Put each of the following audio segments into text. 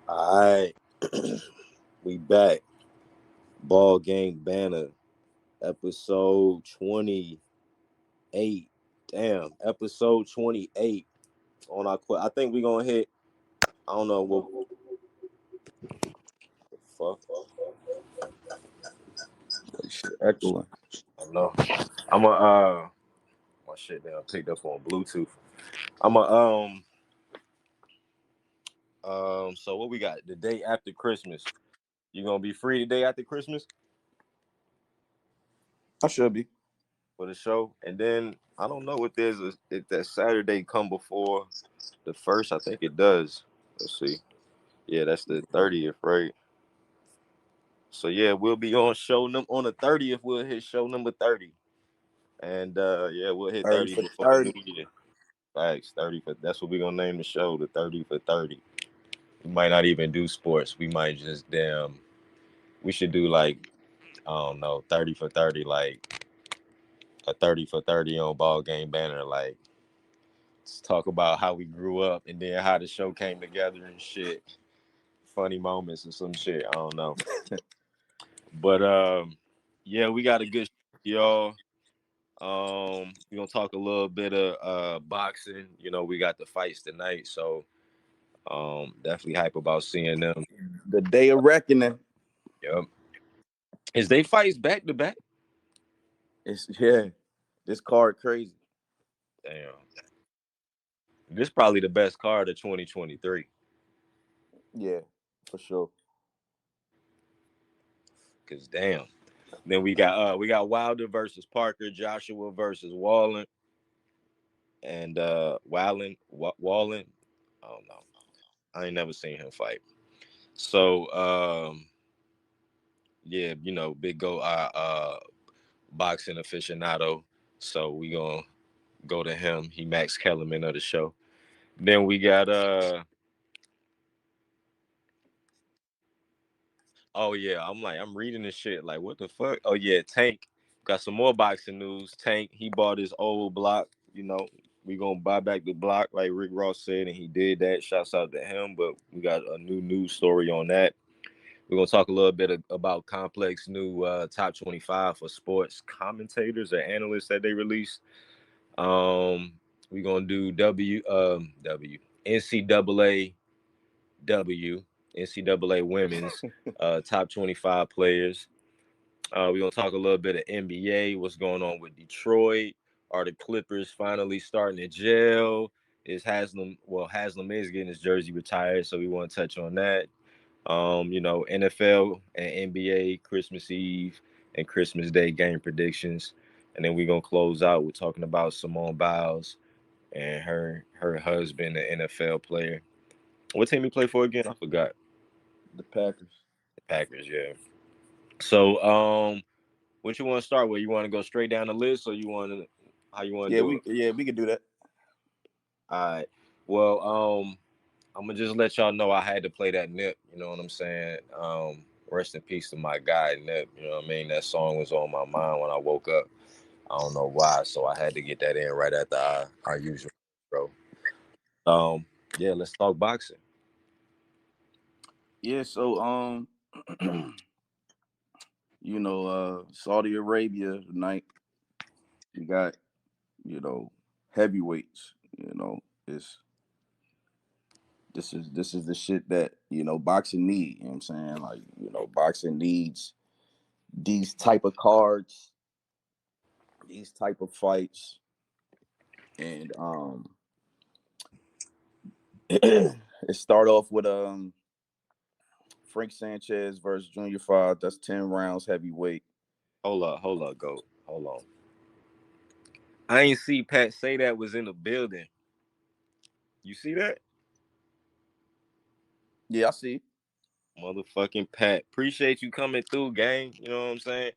All right, we back. Ballgame Banter, episode 28. Damn, episode 28 on our. I think we're gonna hit. I don't know what the fuck. Shit, echoing. I don't know. I'm a my shit down picked up on Bluetooth. I'm a So what we got? The day after Christmas. You gonna be free the day after Christmas I should be. for the show, and then I don't know if that Saturday come before the first. I think it does. Let's see. Yeah, that's the 30th, right? So yeah, we'll be on on the 30th. We'll hit show number 30, and yeah, we'll hit 30 30 for before the 30. new year. Facts, 30 for that's what we're gonna name the show, the 30 for 30. We might not even do sports. We might just We should do like I don't know, 30 for 30, like a 30 for 30 on ball game banner. Like let's talk about how we grew up and then how the show came together and shit. Funny moments and some shit. I don't know. But yeah, we got a good y'all. We're gonna talk a little bit of boxing. You know, we got the fights tonight, so definitely hype about seeing them. The day of reckoning. Yep. Is they fights back to back? Yeah. This card crazy. Damn. This probably the best card of 2023. Yeah, for sure. Cause damn. Then we got Wilder versus Parker, Joshua versus Wallin, and Wallin. I don't know. I ain't never seen him fight. So yeah, you know, big go boxing aficionado. So we gonna go to him. He Max Kellerman of the show. Then we got oh yeah, I'm reading this shit like what the fuck? Oh yeah, Tank got some more boxing news. Tank, he bought his old block, you know. We gonna buy back the block like Rick Ross said, and he did that. Shouts out to him. But we got a new news story on that. We're gonna talk a little bit about Complex new top 25 for sports commentators or analysts that they released. We're gonna do NCAA W NCAA women's top 25 players. We're gonna talk a little bit of NBA. What's going on with Detroit? Are the Clippers finally starting to gel? Is Haslem? Well, Haslem is getting his jersey retired, so we want to touch on that. You know, NFL and NBA Christmas Eve and Christmas Day game predictions, and then we're gonna close out with talking about Simone Biles and her husband, an NFL player. What team he played for again? I forgot. The Packers. The Packers, yeah. So, what you want to start with? You want to go straight down the list, or you want to how you want to Yeah, do we it? yeah, we could do that. All right. Well, I'm gonna just let y'all know I had to play that Nip. You know what I'm saying? Rest in peace to my guy Nip. You know what I mean? That song was on my mind when I woke up. I don't know why, so I had to get that in right after our usual, bro. Yeah, let's talk boxing. Yeah, so Saudi Arabia tonight, you got, you know, heavyweights, it's this is the shit that, boxing need, you know what I'm saying? Like, boxing needs these type of cards, these type of fights, and it start off with Frank Sanchez versus Junior Five. That's 10 rounds heavyweight. Hold up, go. Hold on. I ain't see Pat say that was in the building. You see that? Yeah, I see. Motherfucking Pat. Appreciate you coming through, gang. You know what I'm saying?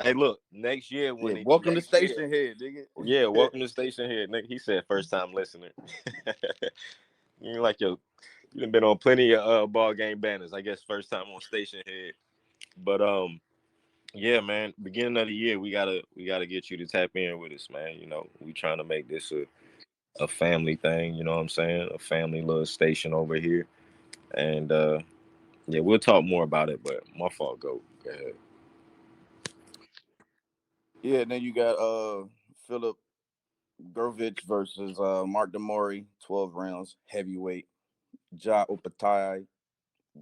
Hey, look, next year Yeah, welcome to next year, Station Head, nigga. yeah, welcome to Station here. Nigga, he said first time listener. You ain't like you done been on plenty of ball game banners. I guess first time on Station Head. But yeah, man, beginning of the year we gotta get you to tap in with us, man. You know, we trying to make this a family thing, you know what I'm saying? A family little station over here. And yeah, we'll talk more about it. But my fault. Go ahead. Yeah, then you got Philip Gurvich versus Mark Demori, 12 rounds, heavyweight. Ja Opatai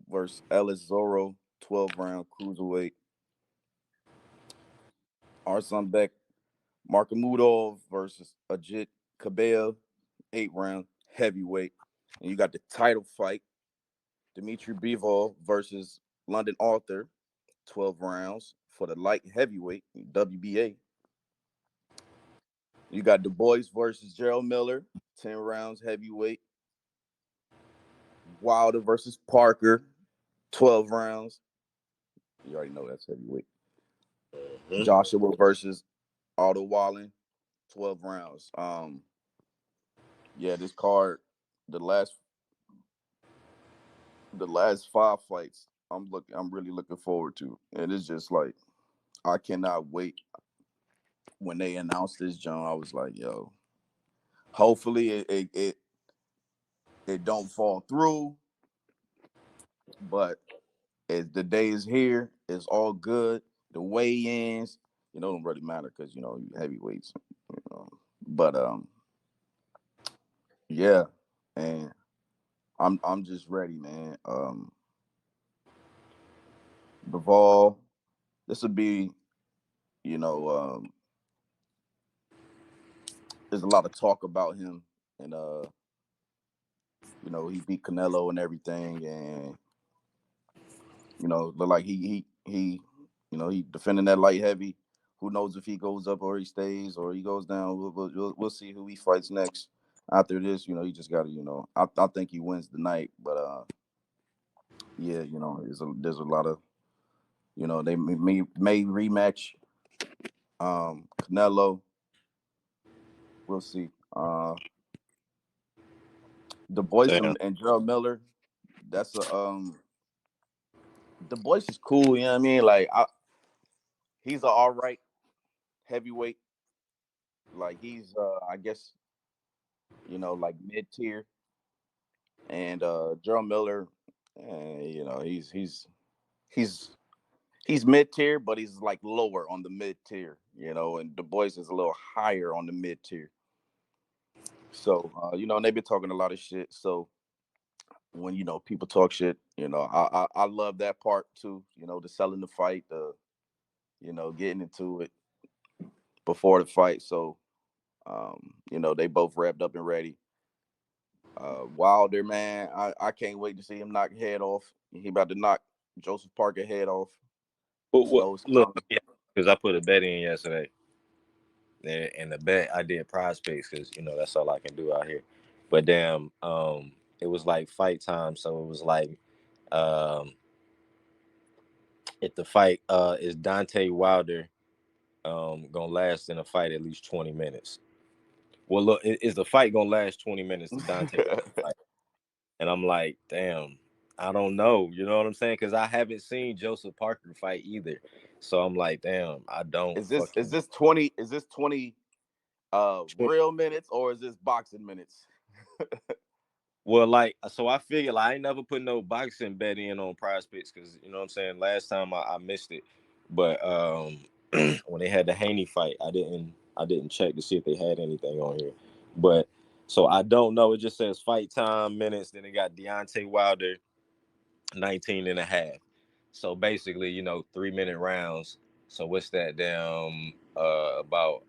versus Ellis Zorro, 12 round cruiserweight. Arsanbek Markamudov versus Ajit Kabea, 8 round heavyweight. And you got the title fight, Dimitri Bivol versus London Arthur, 12 rounds for the light heavyweight, WBA. You got Du Bois versus Gerald Miller, 10 rounds heavyweight. Wilder versus Parker, 12 rounds. You already know that's heavyweight. Mhm. Joshua versus Otto Wallin, 12 rounds. Yeah, this card, the last the last 5 fights, I'm really looking forward to. And it's just like I cannot wait. When they announced this, John, I was like, yo, hopefully it don't fall through. But as the day is here, it's all good. The weigh-ins, don't really matter because heavyweights, you know. But yeah, and I'm just ready, man. Bivol, this would be, you know, there's a lot of talk about him, and he beat Canelo and everything, and look like he defending that light heavy. Who knows if he goes up or he stays or he goes down? We'll see who he fights next. After this, he just got to, I think he wins the night, but yeah, there's a lot of, they may rematch Canelo. We'll see. The Boyce Damn. and Gerald Miller. That's a The Boyce is cool. You know what I mean? Like he's a all right heavyweight. Like he's I guess like mid tier, and Gerald Miller, he's he's mid tier, but he's like lower on the mid tier. And Du Bois is a little higher on the mid tier. So and they've been talking a lot of shit. So when people talk shit, I love that part too. The selling the fight, the getting into it before the fight. So they both wrapped up and ready. Wilder, man, I can't wait to see him knock head off. He about to knock Joseph Parker head off. But You what? know it's Look, coming. because I put a bet in yesterday, and the bet I did prize picks because that's all I can do out here. But damn, it was like fight time, so it was like, um, if the fight is Dante Wilder gonna last in a fight at least 20 minutes. Well, look, is the fight gonna last 20 minutes? The Dante Wilder fight, and I'm like, damn, I don't know. You know what I'm saying? Because I haven't seen Joseph Parker fight either, so I'm like, damn, I don't is this is fucking. this 20 real minutes or is this boxing minutes? Well, like, so I figured like, I ain't never put no boxing bet in on Prize Picks because you know what I'm saying. Last time I missed it, but when they had the Haney fight, I didn't check to see if they had anything on here. But so I don't know. It just says fight time minutes. Then it got Deontay Wilder 19 and a half. So basically, 3 minute rounds. So what's that? Damn, about,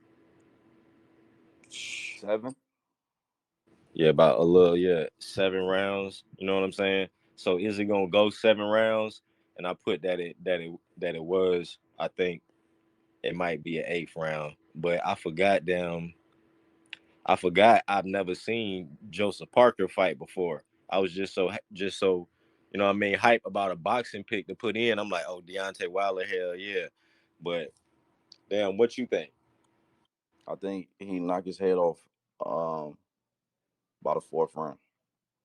Seven. yeah, about a little, yeah, 7 rounds. You know what I'm saying? So is it gonna go 7 rounds? And I put that it was. I think it might be an eighth round, but I forgot. Damn, I forgot. I've never seen Joseph Parker fight before. I was just so, what I mean, hype about a boxing pick to put in. I'm like, oh, Deontay Wilder, hell yeah. But damn, what you think? I think he knocked his head off um about the fourth round.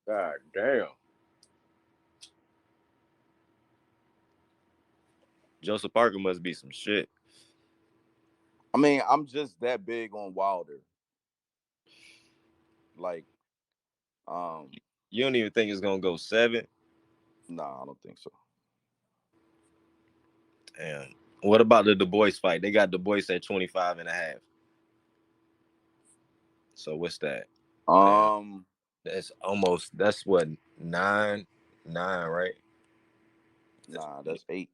God damn, Joseph Parker must be some shit. I mean, I'm just that big on Wilder. Like, um, You don't even think it's gonna go seven? Nah, I don't think so. And what about the Du Bois fight? They got Du Bois at 25 and a half. So what's that? Damn. Um, That's what, nine, right? That's nah, that's 8.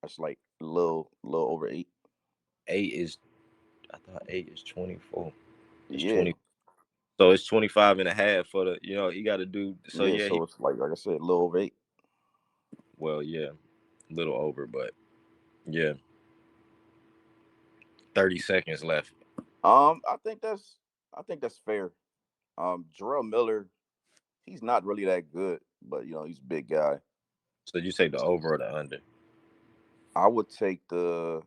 That's like a little over 8. eight is, I thought eight is 24. It's Yeah, 20. So it's 25 and a half for the, he got to do. So yeah. yeah, So it's like I said, a little over 8. well, yeah, a little over, but yeah, 30 seconds left. I think that's fair. Jarrell Miller, he's not really that good, but he's a big guy. So you take the over or the under? I would take the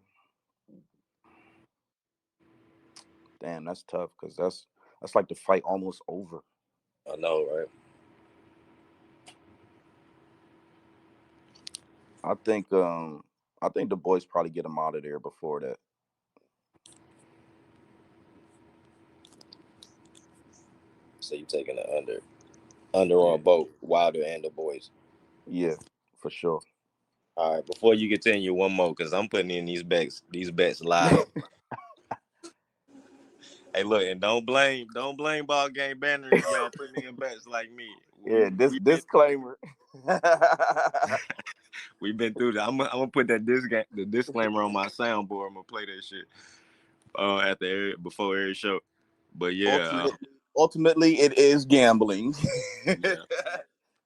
damn. That's tough because that's like the fight almost over. I know, right? I think the boys probably get him out of there before that. So you taking the under Yeah, on both Wilder and the boys. yeah, for sure. All right, before you continue, one more because I'm putting in these bets live. Hey, look, and don't blame Ballgame Banter if y'all putting in bets like me. Yeah, this We've been disclaimer. we've been through that. I'm gonna put the disclaimer on my soundboard. I'm gonna play that shit before every show. But yeah, Ultimately, it is gambling. yeah,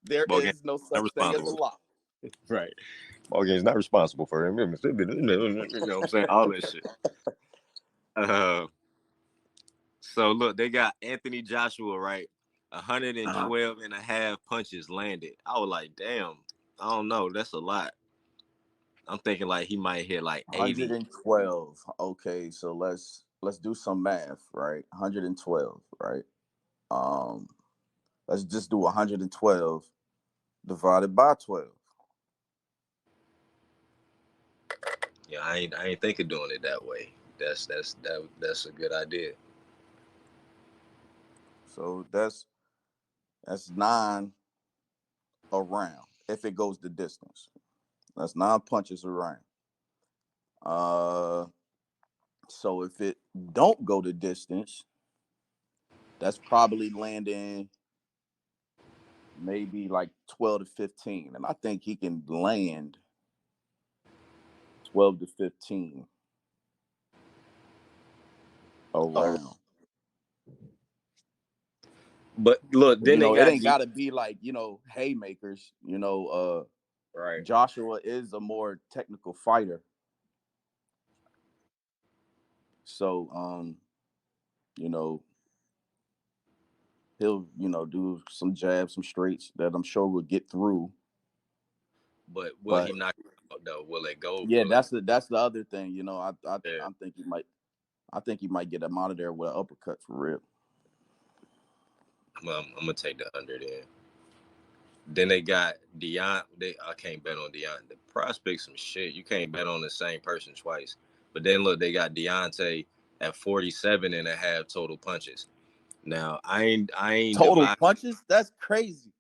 There Ballgame is no not such thing as a responsible, lot. right? Ballgame's not responsible for him. You know what I'm saying? All that shit. Uh, so look, they got Anthony Joshua, right? Uh-huh. 112 and a half punches landed. I was like, damn, I don't know. That's a lot. I'm thinking like he might hit like 80. 112. Okay, so let's do some math, right? 112, right? Um, let's just do 112 divided by 12. Yeah, I ain't think of doing it that way. That's a good idea. So that's 9 around if it goes the distance. That's 9 punches around. Uh, so if it don't go the distance, that's probably landing maybe like 12 to 15. And I think he can land 12 to 15 Oh, around. but look, then they It got ain't D. got to be like, haymakers. Right, Joshua is a more technical fighter. So, you know, he'll, do some jabs, some straights that I'm sure will get through. but will he But knock it out though? Will it go? yeah, Will it? that's the other thing. Yeah, I think he might get him out of there with an uppercut for real. I'm gonna take the under then. Then they got Deion. I can't bet on Deion. The prospects some shit. You can't bet on the same person twice. But then look, they got Deontay at 47 and a half total punches. Now I ain't Total divided. punches? That's crazy.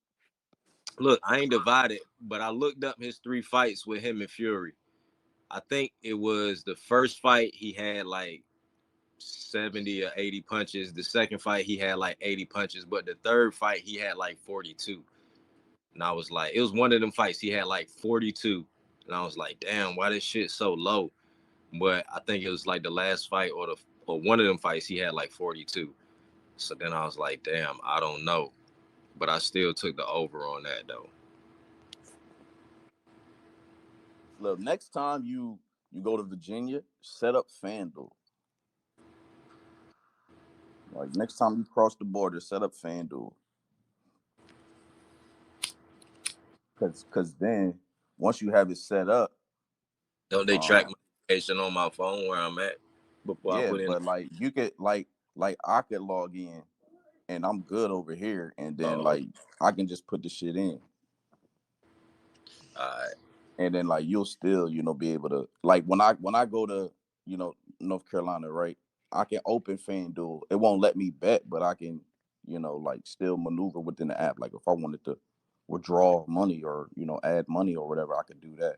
Look, I ain't divided, but I looked up his three fights with him and Fury. I think it was the first fight he had like 70 or 80 punches. The second fight he had like 80 punches, but the third fight he had like 42. And I was like, it was one of them fights he had like 42. And I was like, damn, why this shit so low? But I think it was like the last fight or one of them fights he had like 42. So then I was like, damn, I don't know. But I still took the over on that though. Look, next time you go to Virginia, set up FanDuel. Like next time you cross the border, set up FanDuel. Cause then once you have it set up, Don't they track um, my location on my phone where I'm at before I yeah, put in? but like you could like I could log in and I'm good over here, and then Oh, like I can just put the shit in, all right. and then like you'll still be able to like when I go to North Carolina, right? I can open FanDuel. It won't let me bet, but I can like still maneuver within the app, like if I wanted to. withdraw money or add money or whatever, I could do that.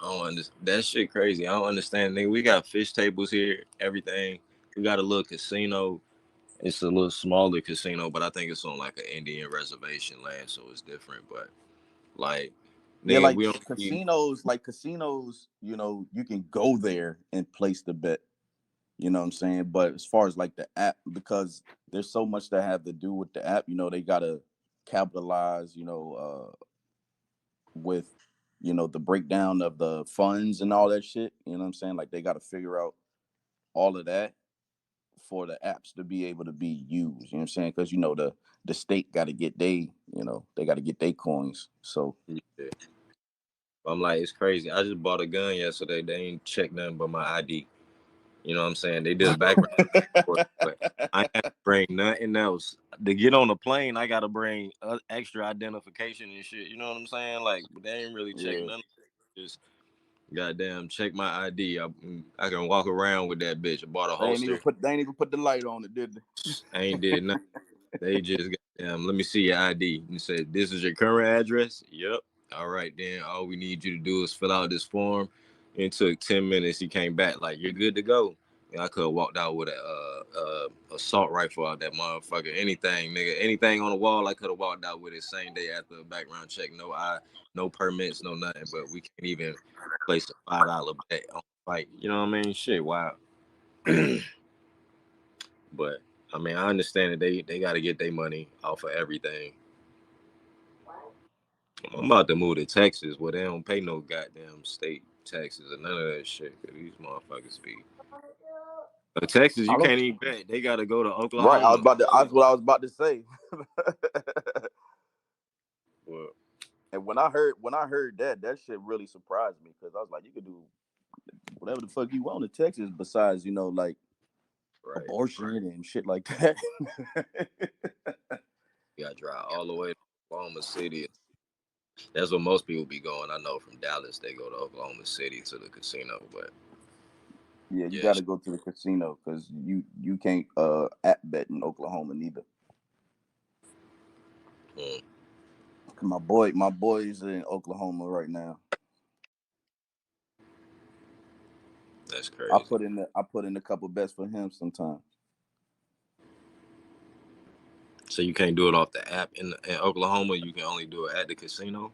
I don't understand. That shit crazy. I don't understand. Nigga, we got fish tables here, everything. We got a little casino. It's a little smaller casino, but I think it's on like an Indian reservation land, so it's different. But like, Yeah, nigga, like we don't need casinos, you can go there and place the bet. You know what I'm saying? But as far as like the app, because there's so much that have to do with the app, they gotta capitalize, with the breakdown of the funds and all that shit. You know what I'm saying? Like they gotta figure out all of that for the apps to be able to be used. You know what I'm saying? Because the state got to get they got to get their coins. So yeah. I'm like, it's crazy. I just bought a gun yesterday. They ain't checked nothing but my ID. You know what I'm saying? They did a background report, but I ain't had to bring nothing else to get on the plane. I got to bring extra identification and shit. You know what I'm saying? Like, they ain't really check yeah, none. Just goddamn check my ID. I can walk around with that bitch. I bought a holster. they ain't even put the light on it, did I ain't did nothing. They just let me see your ID. And said, this is your current address? Yep. All right, then. All we need you to do is fill out this form. It took 10 minutes. He came back like, you're good to go. And I could have walked out with a assault rifle out that motherfucker. Anything, nigga. Anything on the wall, I could have walked out with it same day after a background check. No permits, no nothing. But we can't even place a $5 bet on the fight. You know what I mean? Shit, wow. But I mean, I understand that they got to get their money off of everything. I'm about to move to Texas where they don't pay no goddamn state taxes or none of that shit. 'Cause these motherfuckers be. But Texas, I you don't. can't even bet. They got to go to Right, I was Oklahoma. about to. That's what I was about to say. Well, And when I heard that shit really surprised me because I was like, you could do whatever the fuck you want in Texas besides like right. abortion and shit like that. You got to drive all the way to Oklahoma City. That's what most people be going. I know from Dallas, they go to Oklahoma City to the casino. But Yeah, you yeah, got to go to the casino because you can't app bet in Oklahoma neither. mm, 'Cause my boy's in Oklahoma right now. that's I crazy. put in a couple bets for him sometimes. So you can't do it off the app in Oklahoma. You can only do it at the casino.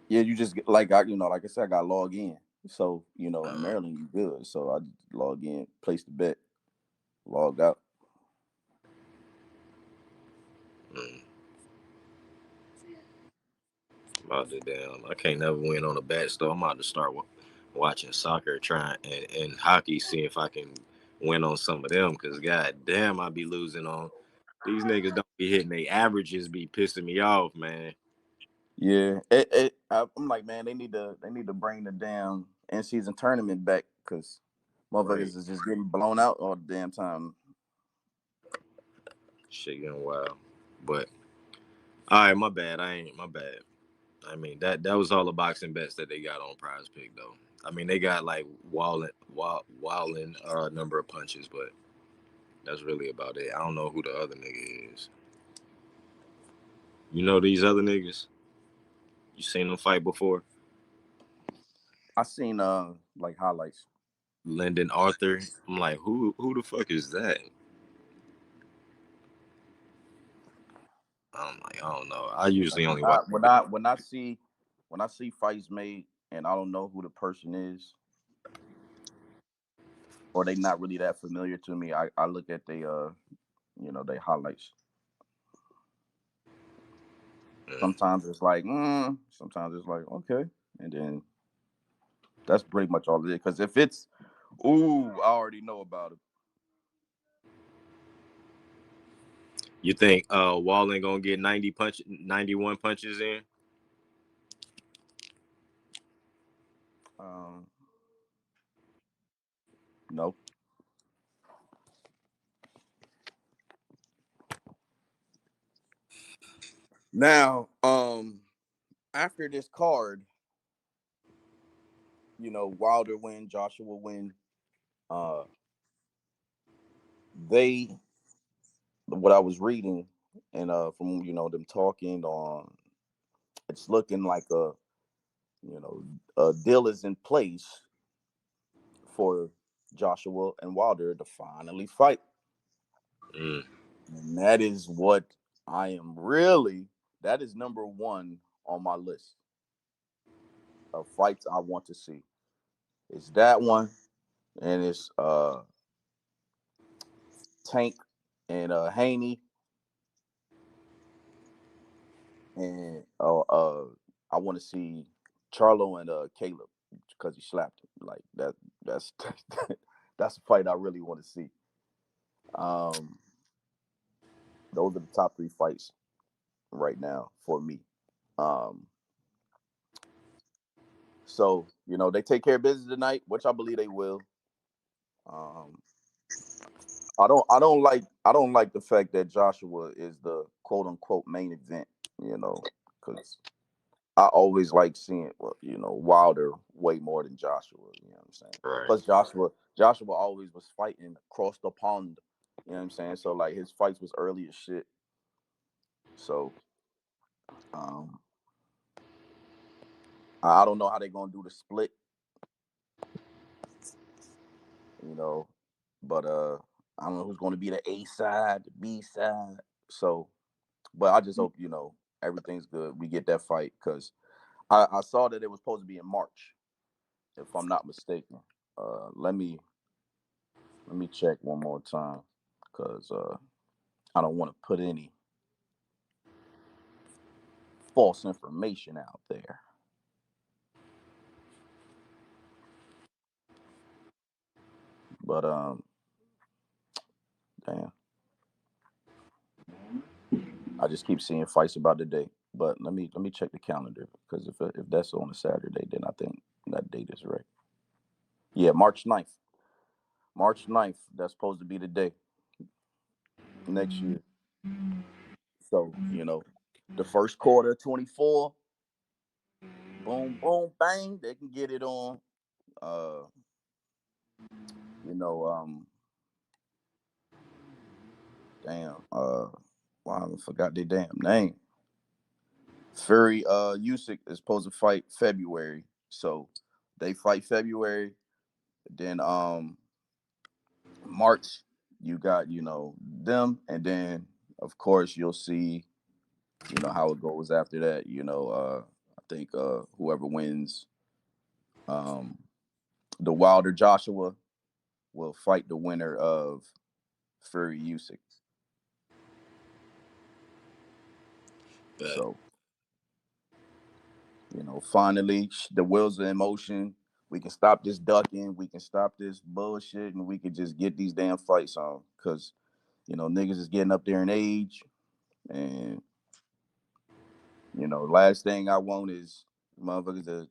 Yeah, you just get like I said, I got to log in. So in Uh, Maryland you good. So I just log in, place the bet, log out. mm. About to damn. I can't never win on a bet, so I'm about to start watching soccer, trying and hockey, see if I can win on some of them. Cause god damn, I be losing on these niggas. Don't be hitting they averages, be pissing me off, man. Yeah, I'm like, man, they need to bring the damn in season tournament back because Right, motherfuckers is just getting blown out all the damn time. shit getting wild. But all right, my bad. I ain't my bad. I mean that was all the boxing bets that they got on Prize Pick though. I mean they got like Wallin number of punches, but that's really about it. I don't know who the other nigga is. You know these other niggas? You seen them fight before? I seen like highlights. Lyndon Arthur. I'm like, who the fuck is that? I'm like, I don't know. I Like usually when only I watch. when I when I see fights made and I don't know who the person is or they not really that familiar to me, I look at they highlights. Mm. Sometimes it's like sometimes it's like okay, and then that's pretty much all it is. Because if it's I already know about it. You think Wallin gonna get 91 punches in? Um, no. Now, after this card, Wilder win, Joshua win. Uh, they what I was reading and from them talking on, it's looking like you know a deal is in place for Joshua and Wilder to finally fight. Mm. And that is what I am really, that is number one on my list of fights I want to see. It's that one, and it's Tank and Haney, and I want to see Charlo and Caleb because he slapped him. Like that. That's that's a fight I really want to see. Um, those are the top three fights right now for me. Um, so they take care of business tonight, which I believe they will. Um, I don't like the fact that Joshua is the quote unquote main event. Because I always like seeing Wilder way more than Joshua. You know what I'm saying? Right. Plus Joshua always was fighting across the pond. You know what I'm saying? So like his fights was early as shit. So um, I don't know how they're gonna do the split. You know, but I don't know who's gonna be the A side, the B side. So, but I just hope everything's good. We get that fight because I saw that it was supposed to be in March, if I'm not mistaken. Let me check one more time because I don't want to put any false information out there. But damn, I just keep seeing fights about the date. But let me check the calendar because if that's on a Saturday, then I think that date is right. Yeah, March 9th. March 9th. That's supposed to be the day next year. So the first quarter 24, boom, boom, bang, they can get it on. Uh, you know, damn, wow, I forgot their damn name. Fury Usyk is supposed to fight February. So they fight February. Then March, you got, them, and then of course you'll see, how it goes after that. I think whoever wins um the Wilder Joshua will fight the winner of Fury Usyk. But So, finally the wheels are in motion. We can stop this ducking, we can stop this bullshit, and we can just get these damn fights on. Cause niggas is getting up there in age, and last thing I want is motherfuckers to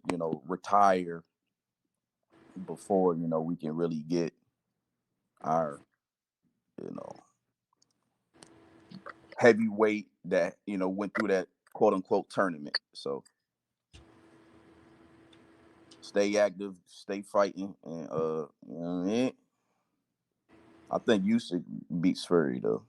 retire before we can really get our you know heavyweight that went through that quote unquote tournament. So stay active, stay fighting, and I think Usyk beats Fury though.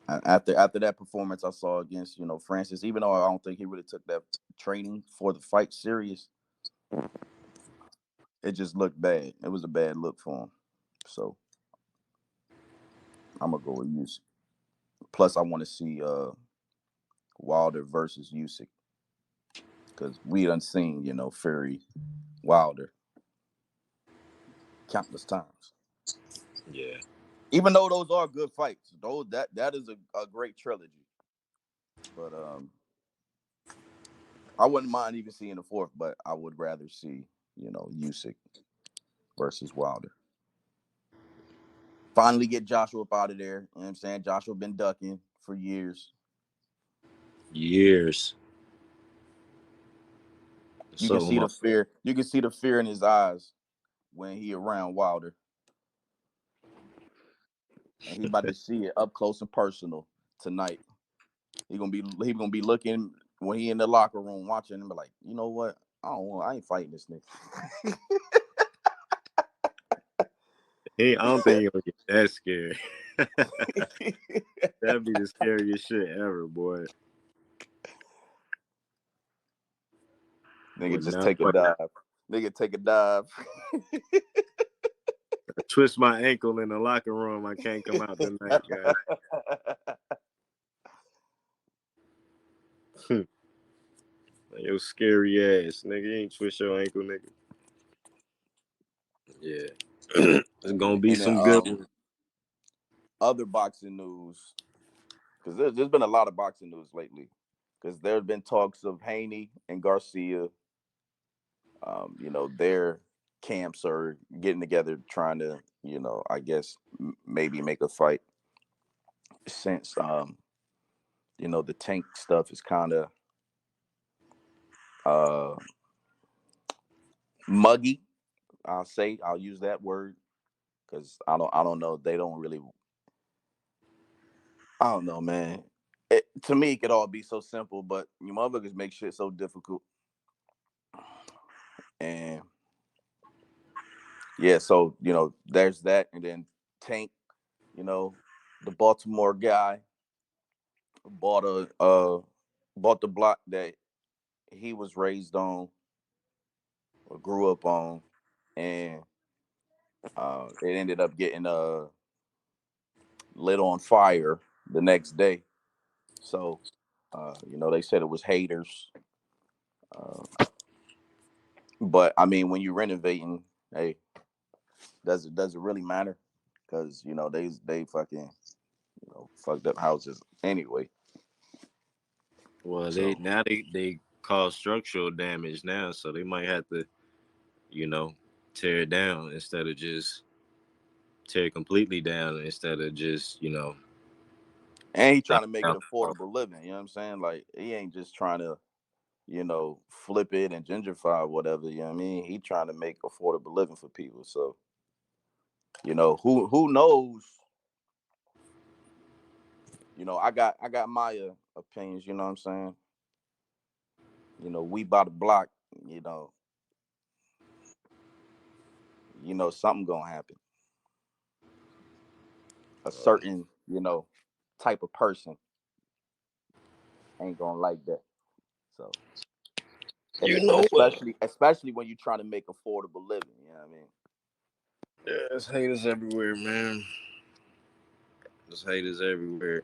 After that performance I saw against Francis, even though I don't think he really took that training for the fight serious, it just looked bad. It was a bad look for him. So I'm gonna go with Usyk. Plus, I want to see Wilder versus Usyk because we done seen Fury Wilder countless times. yeah, Even though those are good fights, those that is a great trilogy. But I wouldn't mind even seeing the fourth, but I would rather see Usyk versus Wilder. Finally get Joshua up out of there. You know what I'm saying? Joshua been ducking for years. years. You can So see the much. fear. You can see the fear in his eyes when he around Wilder, and he about to see it up close and personal tonight. He gonna be looking when he in the locker room watching and be like, you know what? I ain't fighting this nigga. I don't think he gonna get That's scary. That'd be the scariest shit ever, boy. Nigga Would just not take a fuck. dive. Nigga take a dive. Twist my ankle in the locker room. I can't come out tonight, guys. Yo, scary ass nigga. You ain't twist your ankle, nigga. Yeah. It's gonna be And then some good ones. other boxing news, because there's been a lot of boxing news lately. Because there have been talks of Haney and Garcia. Their camps are getting together, trying to, I guess maybe make a fight. Since the Tank stuff is kind of uh muggy. I'll use that word because I don't know. They don't really. I don't know, man. To me, it could all be so simple, but you motherfuckers make shit so difficult. And yeah, so there's that, and then Tank, you know, the Baltimore guy bought bought the block that he was raised on or grew up on, and it ended up getting lit on fire the next day. So, they said it was haters, but I mean, when you're renovating, hey, does it really matter? Because they fucking fucked up houses anyway. Well, they So now they cause structural damage now, so they might have to, you know, tear it down instead of just tear it completely down instead of just, and he trying knock to make down it the wall. affordable living. You know what I'm saying? Like he ain't just trying to flip it and gentrify or whatever. You know what I mean? He trying to make affordable living for people. So who knows? I got my opinions. You know what I'm saying? We by the block. You know, something gonna happen. A Uh, certain type of person ain't gonna like that. So you know what? especially when you're trying to make affordable living. You know what I mean? Yeah, there's haters everywhere, man. There's haters everywhere.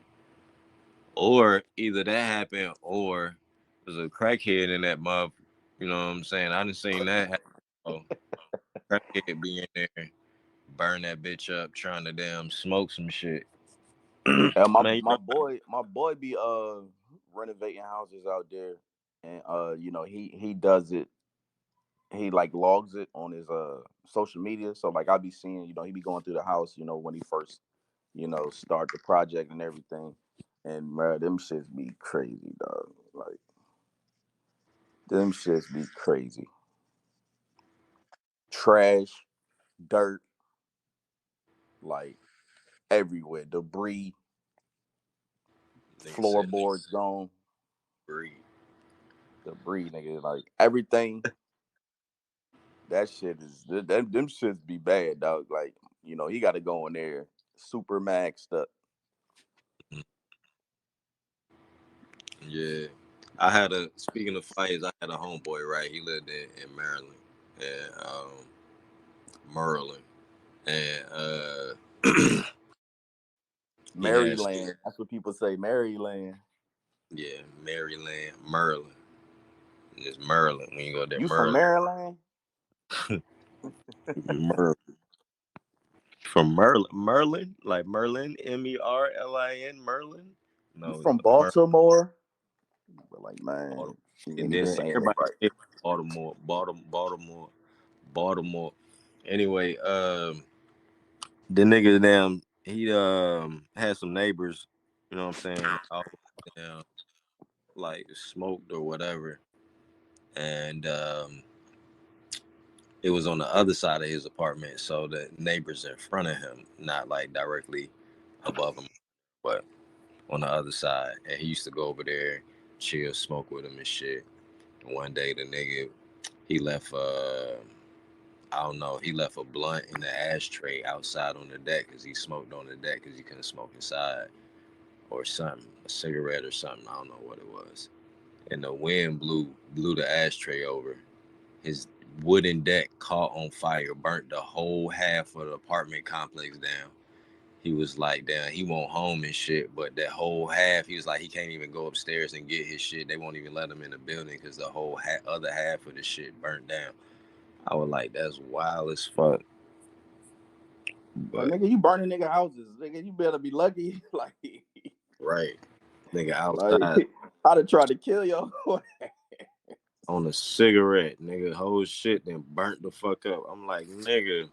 Or either that happened or there's a crackhead in that mother. You know what I'm saying? I didn't seen that happen. So, crackhead be in there, burn that bitch up, trying to damn smoke some shit. And my Man, you my know, boy my boy be renovating houses out there, and he does it. He like logs it on his social media. So like I be seeing, he be going through the house, when he first start the project and everything. And man, them shits be crazy, dog. Like them shits be crazy. Trash, dirt, like everywhere. Debris, nigga said floorboards gone. breed. Debris, nigga. Like everything. That shit is them shits be bad, dog. Like, he gotta go in there super maxed up. Yeah. I had a speaking of fights, I had a homeboy, right? He lived in Maryland and Maryland. And he had Maryland. That's what people say, Maryland. yeah, Maryland, Maryland. It's Maryland. When you go there, You from Maryland. Maryland? Mer- from Merlin, like Merlin, Merlin, Merlin. You No, from Mer- Baltimore? But like, man, Baltimore. And he then just so saying it everybody right. say Baltimore, Baltimore. Anyway, the nigga damn he had some neighbors, you know what I'm saying, always damn like smoked or whatever. And it was on the other side of his apartment, so the neighbors in front of him, not like directly above him, but on the other side. And he used to go over there, chill, smoke with him and shit. And one day the nigga he left I don't know. He left a blunt in the ashtray outside on the deck because he smoked on the deck because he couldn't smoke inside or something, a cigarette or something. I don't know what it was. And the wind blew the ashtray over. His wooden deck caught on fire, burnt the whole half of the apartment complex down. He was like, damn, he won't home and shit, but that whole half, he was like, he can't even go upstairs and get his shit. They won't even let him in the building because the whole other half of the shit burnt down. I was like, that's wild as fuck. Like, But nigga, you burning nigga houses. Nigga, you better be lucky. right, nigga Like, outside I'd have tried to kill yo. on a cigarette, nigga, whole shit then burnt the fuck up. I'm like, nigga,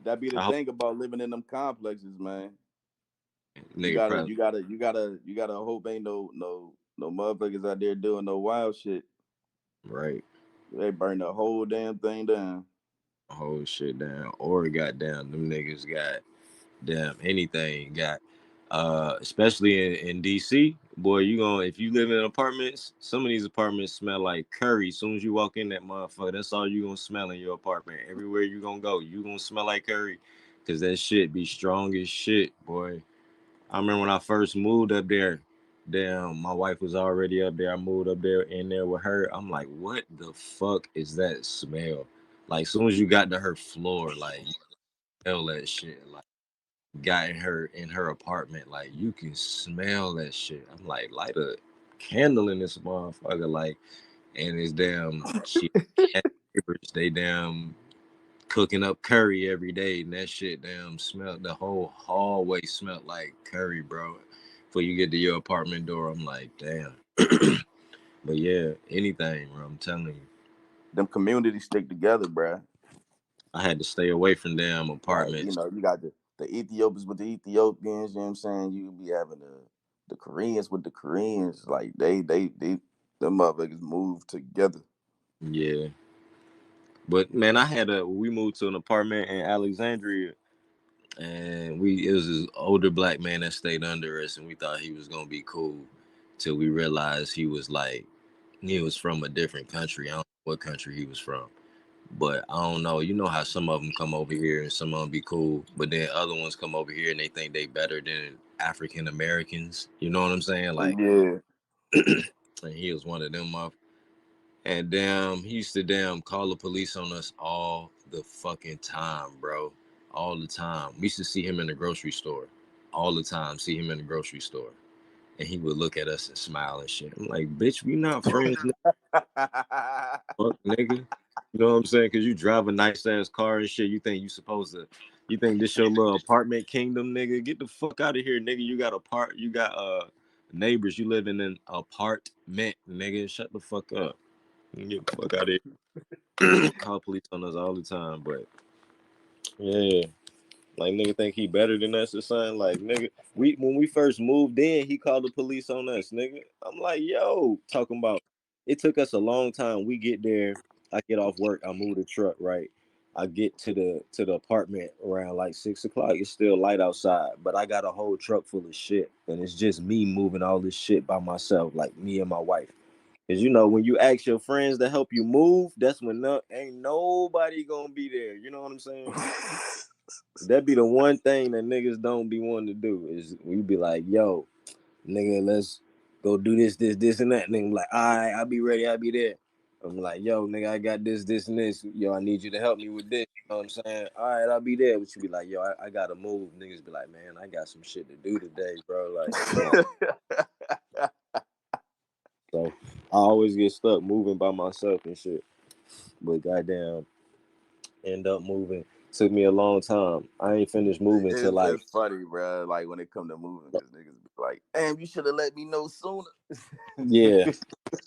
That be the I hope thing about living in them complexes, man. You nigga gotta, probably you gotta, you gotta, you gotta hope ain't no motherfuckers out there doing no wild shit. right. They burn the whole damn thing down. Whole shit down. Or goddamn, them niggas got damn anything got especially in DC, boy, you gonna if you live in apartments, some of these apartments smell like curry. As soon as you walk in that motherfucker, that's all you gonna smell in your apartment. Everywhere you gonna go, you gonna smell like curry. Cause that shit be strong as shit, boy. I remember when I first moved up there. Damn, my wife was already up there. I moved up there in there with her. I'm like, what the fuck is that smell? Like, as soon as you got to her floor, like, you smell that shit. Like, got in her apartment, like, you can smell that shit. I'm like, light a candle in this motherfucker, like, and it's damn shit. They damn cooking up curry every day, and that shit damn smelled. The whole hallway smelled like curry, bro. Before you get to your apartment door, I'm like, damn. But yeah, anything, bro. I'm telling you, Them communities stick together, bruh. I had to stay away from damn Like, apartments. you got the Ethiopians with the Ethiopians, you know what I'm saying? You be having the Koreans with the Koreans. Like they them motherfuckers move together. Yeah, but man, we moved to an apartment in Alexandria, and it was this older black man that stayed under us, and we thought he was gonna be cool, till we realized he was from a different country. I don't know what country he was from. But I don't know. You know how some of them come over here and some of them be cool, but then other ones come over here and they think they better than African Americans. You know what I'm saying? Like, Yeah. and he was one of them up. And damn, he used to damn call the police on us all the fucking time, bro. All the time. We used to see him in the grocery store. All the time, see him in the grocery store. And he would look at us and smile and shit. I'm like, bitch, we not friends, fuck, nigga. You know what I'm saying? Because you drive a nice ass car and shit. You think this your little apartment kingdom, nigga? Get the fuck out of here, nigga. You got neighbors. You live in an apartment, nigga. Shut the fuck up. Get the fuck out of here. Call police on us all the time, but yeah. Like nigga think he better than us or something. Like nigga, when we first moved in, he called the police on us, nigga. I'm like, yo, talking about it took us a long time. We get there, I get off work, I move the truck, right? I get to the apartment around like 6 o'clock. It's still light outside, but I got a whole truck full of shit. And it's just me moving all this shit by myself, like me and my wife. Cause you know, when you ask your friends to help you move, that's when ain't nobody gonna be there. You know what I'm saying? That be the one thing that niggas don't be wanting to do is we be like, yo, nigga, let's go do this, and that. Nigga be like, all right, I'll be ready, I'll be there. I'm like, yo, nigga, I got this, and this. Yo, I need you to help me with this. You know what I'm saying? All right, I'll be there. But you be like, yo, I gotta move. Niggas be like, man, I got some shit to do today, bro. Like, come on. So I always get stuck moving by myself and shit. But goddamn, end up moving. Took me a long time. I ain't finished moving till like, It's funny, bro. Like when it come to moving, because niggas be like, "Damn, you should have let me know sooner." yeah.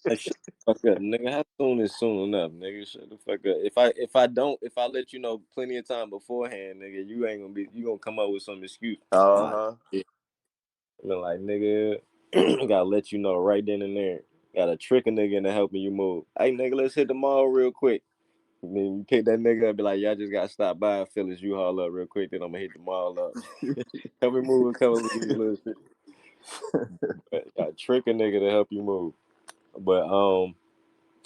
Like, shut the fuck up, nigga. How soon is soon enough, nigga? Shut the fuck up. If I let you know plenty of time beforehand, nigga, you gonna come up with some excuse. Uh Ah, huh. shit. I mean, like, nigga, gotta let you know right then and there. Gotta trick a nigga into helping you move. Hey, nigga, let's hit the mall real quick. And then you pick that nigga up, be like, y'all just gotta stop by and fill his U-Haul up real quick. Then I'm gonna hit the mall up. Help me move a couple of these little shit. But gotta trick a nigga to help you move. But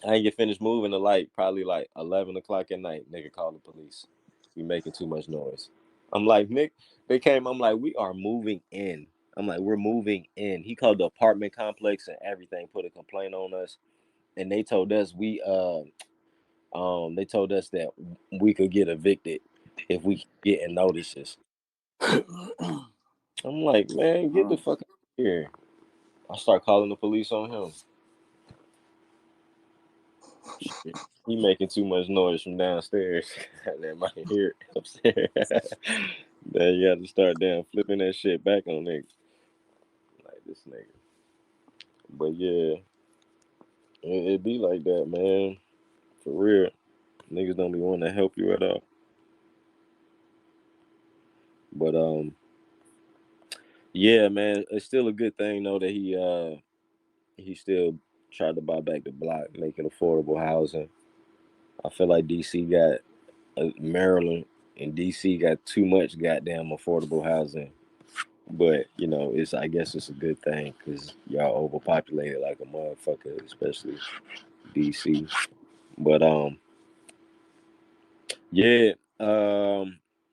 I ain't get finished moving to like probably like 11 o'clock at night. Nigga called the police. We making too much noise. I'm like, Nick, they came. I'm like, we are moving in. I'm like, we're moving in. He called the apartment complex and everything, put a complaint on us, and they told us they told us that we could get evicted if we keep getting notices. I'm like, man, get the fuck out of here. I start calling the police on him. Shit. He making too much noise from downstairs. That might hear it upstairs. Then you got to start down flipping that shit back on niggas. Like this nigga. But yeah, it be like that, man. For real. Niggas don't be wanting to help you at all. But yeah, man, it's still a good thing though that he still tried to buy back the block, making affordable housing. I feel like DC got Maryland and DC got too much goddamn affordable housing. But it's I guess it's a good thing because y'all overpopulated like a motherfucker, especially DC. But yeah,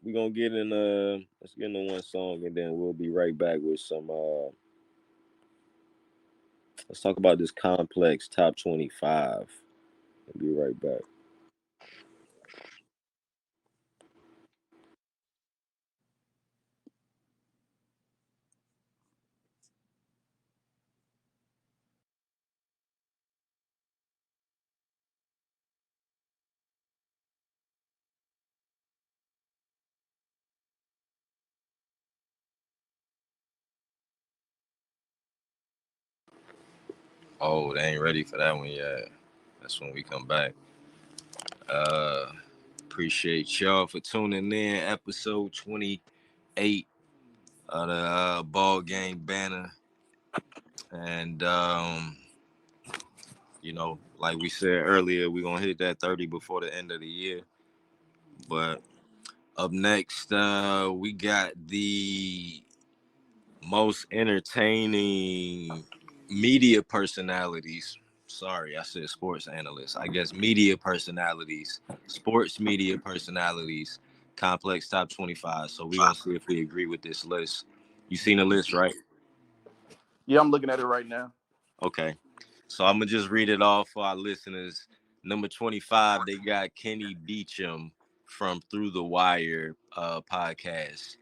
we gonna get in let's get into one song and then we'll be right back with some let's talk about this complex top 25. We'll be right back. Oh, they ain't ready for that one yet. That's when we come back. Uh Appreciate y'all for tuning in. Episode 28 of the Ballgame Banter. And like we said earlier, we're gonna hit that 30 before the end of the year. But up next, we got the most entertaining media personalities. Sorry, I said sports analysts. I guess media personalities, sports media personalities, complex top 25. So we're gonna see if we agree with this list. You seen the list, right? Yeah, I'm looking at it right now. Okay. So I'm gonna just read it off for our listeners. Number 25, they got Kenny Beecham from Through the Wire podcast.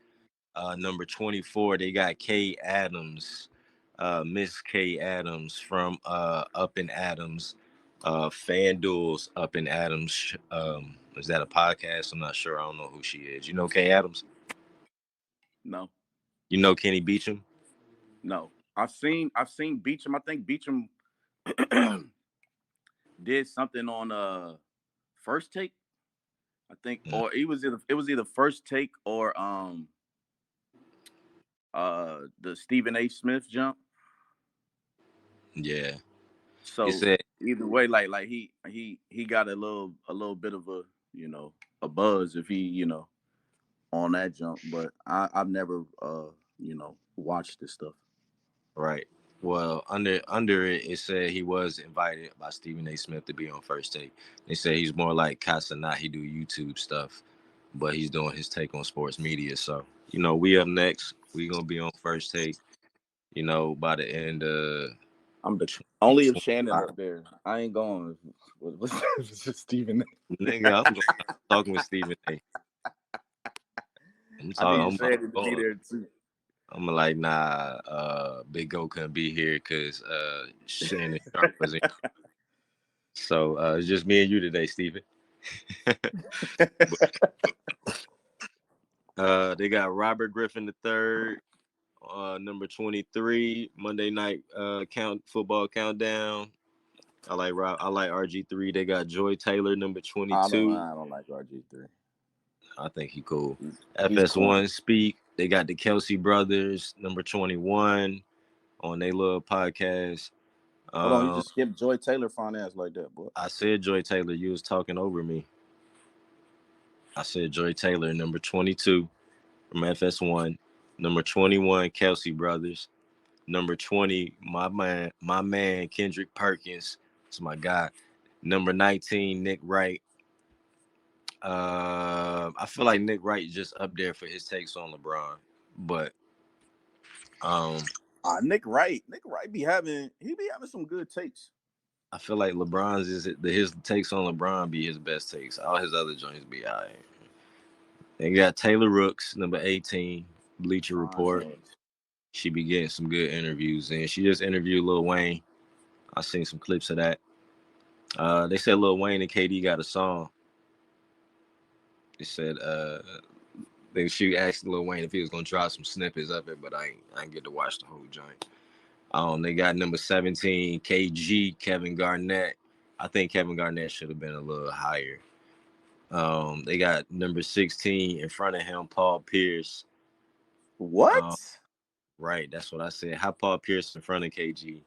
Number 24, they got Kay Adams, Miss Kay Adams from Up and Adams, FanDuel's Up and Adams. Is that a podcast? I'm not sure. I don't know who she is. You know Kay Adams? No, You know Kenny Beecham? no. I've seen Beecham. I think Beecham did something on First Take. I think, Mm, or it was either First Take or the Stephen A. Smith jump. yeah. It So said either way, like he got a little bit of a buzz if he on that jump. But I've never watched this stuff. right. Well, under it, it said he was invited by Stephen A. Smith to be on First Take. They said he's more like Casanat. He do YouTube stuff, but he's doing his take on sports media. So we up next. We gonna be on First Take. By the end of I'm the only if Shannon 25. up there. I ain't going with Stephen. Nigga, I'm talking with Stephen A. I'm I need talking. Shannon to be I'm, there too. I'm like, nah. Big O couldn't be here because Shannon Sharp wasn't. So it's just me and you today, Stephen. They got Robert Griffin III, number 23, Monday night football countdown. I like RG3. They got Joy Taylor, number I don't 22. I don't like RG3. I think he cool. He's corny. FS1 Speak. They got the Kelsey brothers, number 21, on their little podcast. Hold on, you Um, just skipped Joy Taylor finance like that, boy. I said Joy Taylor. You was talking over me. I said Joy Taylor, number 22 from FS1. Number 21, Kelsey brothers. Number 20, my man Kendrick Perkins. It's my guy. Number 19, Nick Wright. I feel like Nick Wright just up there for his takes on LeBron, but um, Nick Wright be having some good takes. I feel like LeBron's is his takes on LeBron be his best takes. All his other joints be alright. They got Taylor Rooks, number 18, Bleacher Report. Nonsense. She be getting some good interviews, and she just interviewed Lil Wayne. I seen some clips of that. They said Lil Wayne and KD got a song. They said she asked Lil Wayne if he was gonna try some snippets of it, but I ain't get to watch the whole joint. They got number 17, KG, Kevin Garnett. I think Kevin Garnett should have been a little higher. They got number 16 in front of him, Paul Pierce. What? Um, right, that's what I said. How Paul Pierce in front of KG?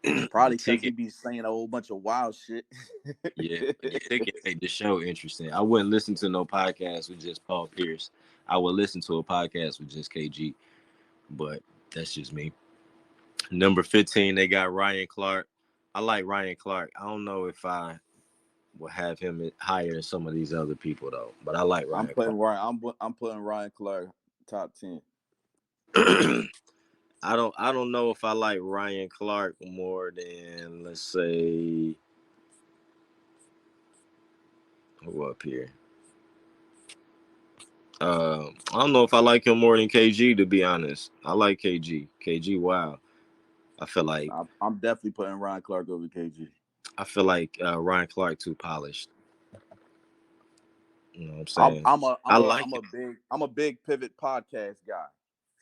The Probably because he ticket, be saying a whole bunch of wild shit. yeah, but the ticket made the show interesting. I wouldn't listen to no podcast with just Paul Pierce. I would listen to a podcast with just KG, but that's just me. Number 15, they got Ryan Clark. I like Ryan Clark. I don't know if I will have him higher than some of these other people though, but I like I'm Ryan putting Clark. Ryan. I'm putting Ryan Clark top 10. I don't know if I like Ryan Clark more than, let's say, who up here. I don't know if I like him more than KG, to be honest. I like KG. KG, wow. I feel like I'm definitely putting Ryan Clark over KG. Ryan Clark too polished. You know what I'm saying? I like him. I'm a big Pivot podcast guy.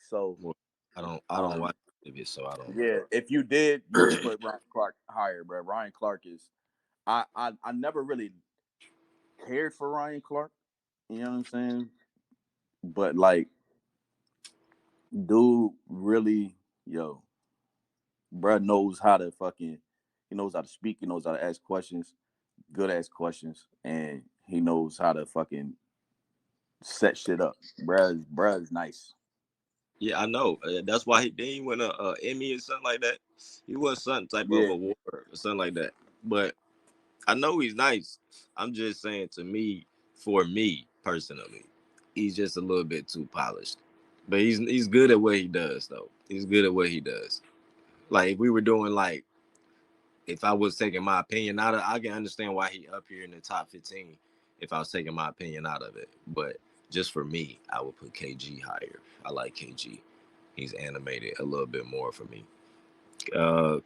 So Well, I don't um watch it, so I don't yeah, if you did, you would put Ryan Clark higher, bro. Ryan Clark is I never really cared for Ryan Clark. You know what I'm saying? But like, dude, really, yo, bruh knows how to fucking, he knows how to speak, he knows how to ask questions, good ass questions, and he knows how to fucking set shit up. Bruh's nice. Yeah, I know. That's why he win a Emmy or something like that. He won some type of Yeah, award or something like that. But I know he's nice. I'm just saying, to me, for me personally, he's just a little bit too polished. But he's good at what he does, though. He's good at what he does. Like if we were doing like, if I was taking my opinion out of, I can understand why he up here in the top 15. If I was taking my opinion out of it, but just for me, I would put KG higher. I like KG. He's animated a little bit more for me.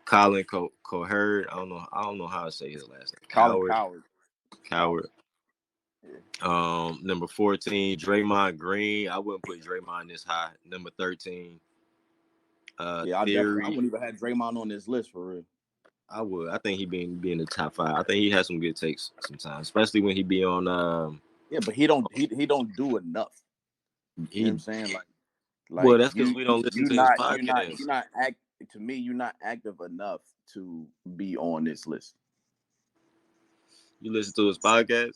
Colin Coherd. I don't know how to say his last name. Colin Coward. Coward. Coward. Coward. Yeah, Number 14, Draymond Green. I wouldn't put Draymond this high. Number 13, yeah. I Theory. wouldn't even have Draymond on this list for real. I would. I think he be in the top five. I think he has some good takes sometimes, especially when he be on. Yeah, but he don't do enough. You know what I'm He saying? Well, Like that's because we don't listen you to his not podcast. you're not act to me. You're not active enough to be on this list. You listen to his podcast.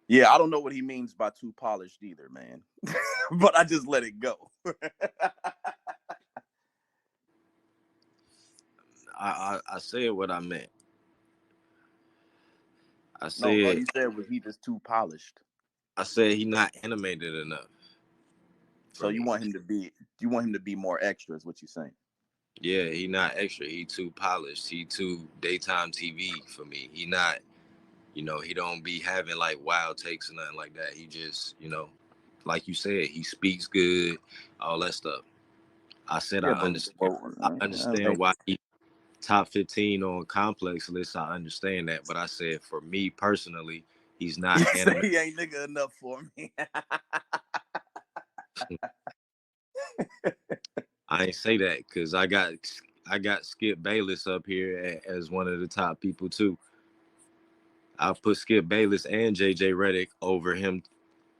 Yeah, I don't know what he means by too polished either, man. But I just let it go. I said what I meant. I No, all said you said was he just too polished. I said he not animated enough for So me. you want him to be more extra, is what you're saying. Yeah, he not extra. He too polished. He too daytime TV for me. He not, he don't be having like wild takes or nothing like that. He just, like you said, he speaks good, all that stuff. I said Yeah, I but understand. I understand like, why he top 15 on complex list. I understand that, but I said for me personally, he's you not say animated. he ain't nigga enough for me. I ain't say that because I got Skip Bayless up here as one of the top people too. I put Skip Bayless and JJ Redick over him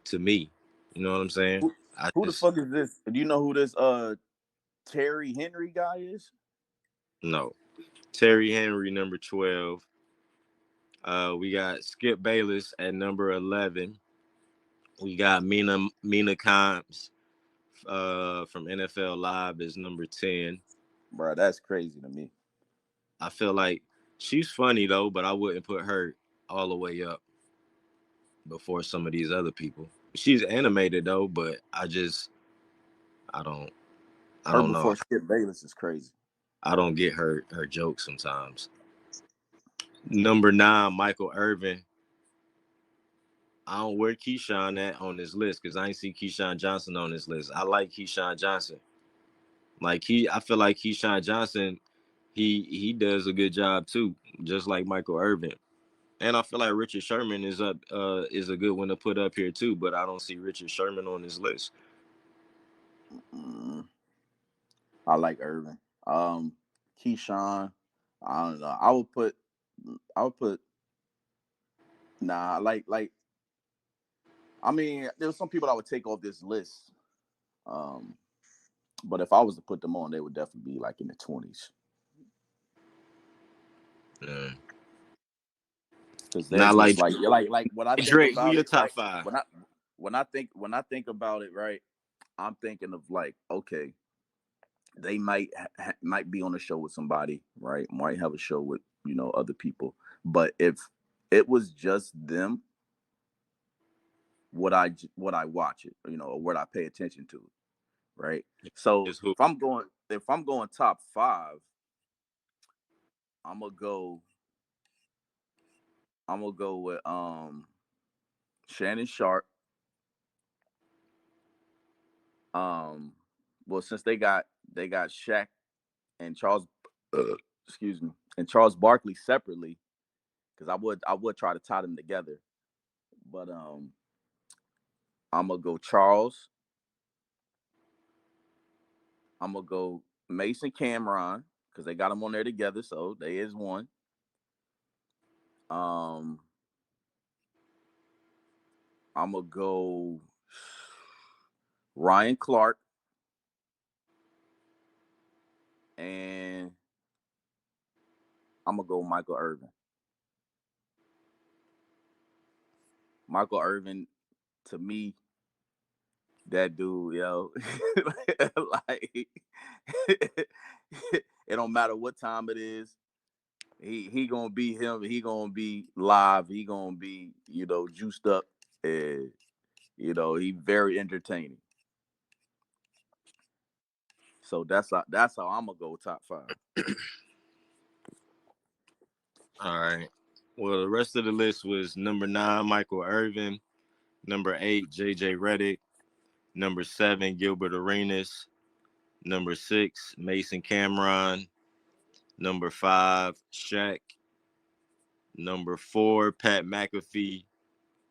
to me. You know what I'm saying? who, I who the just fuck is this? Do you know who this Terry Henry guy is? no. Terry Henry, number 12. We got Skip Bayless at number 11. We got Mina Kimes from NFL Live is number 10. Bro, that's crazy to me. I feel like She's funny though, but I wouldn't put her all the way up before some of these other people. She's animated though, but I don't I Her don't know. before Skip Bayless is crazy. I don't get her jokes sometimes. Number 9, Michael Irvin. I don't where Keyshawn at on this list because I ain't see Keyshawn Johnson on this list. I like Keyshawn Johnson. I feel like Keyshawn Johnson, he does a good job too, just like Michael Irvin. And I feel like Richard Sherman is a good one to put up here too, but I don't see Richard Sherman on this list. Mm, I like Irvin. Keyshawn. I don't know. I would put. Nah, like. I mean, there's some people I would take off this list. Um, but if I was to put them on, they would definitely be like in the 20s Mm. because they're Not just like like when I think Drake. Who about your it, top right? five? When I think about it, right, I'm thinking of like, okay, they might be on a show with somebody, right? Might have a show with other people, but if it was just them, would I watch it? Or would I pay attention to it? Right. So Is who? if I'm going top five, I'm gonna go. I'm gonna go with Shannon Sharp. Um, well, since they got Shaq and Charles, excuse me, and Charles Barkley separately, because I would try to tie them together, but I'm gonna go Charles. I'm gonna go Mason Cameron because they got them on there together, so they is one. Um, I'm gonna go Ryan Clark and I'm gonna go Michael Irvin. Michael Irvin, to me, that dude, like it don't matter what time it is. He gonna be him. He gonna be live. He gonna be juiced up, and he very entertaining. So that's how I'm gonna go top five. All right. Well, the rest of the list was number 9, Michael Irvin. Number 8, JJ Redick. Number 7, Gilbert Arenas. Number 6, Mason Cameron. Number 5, Shaq. Number 4, Pat McAfee.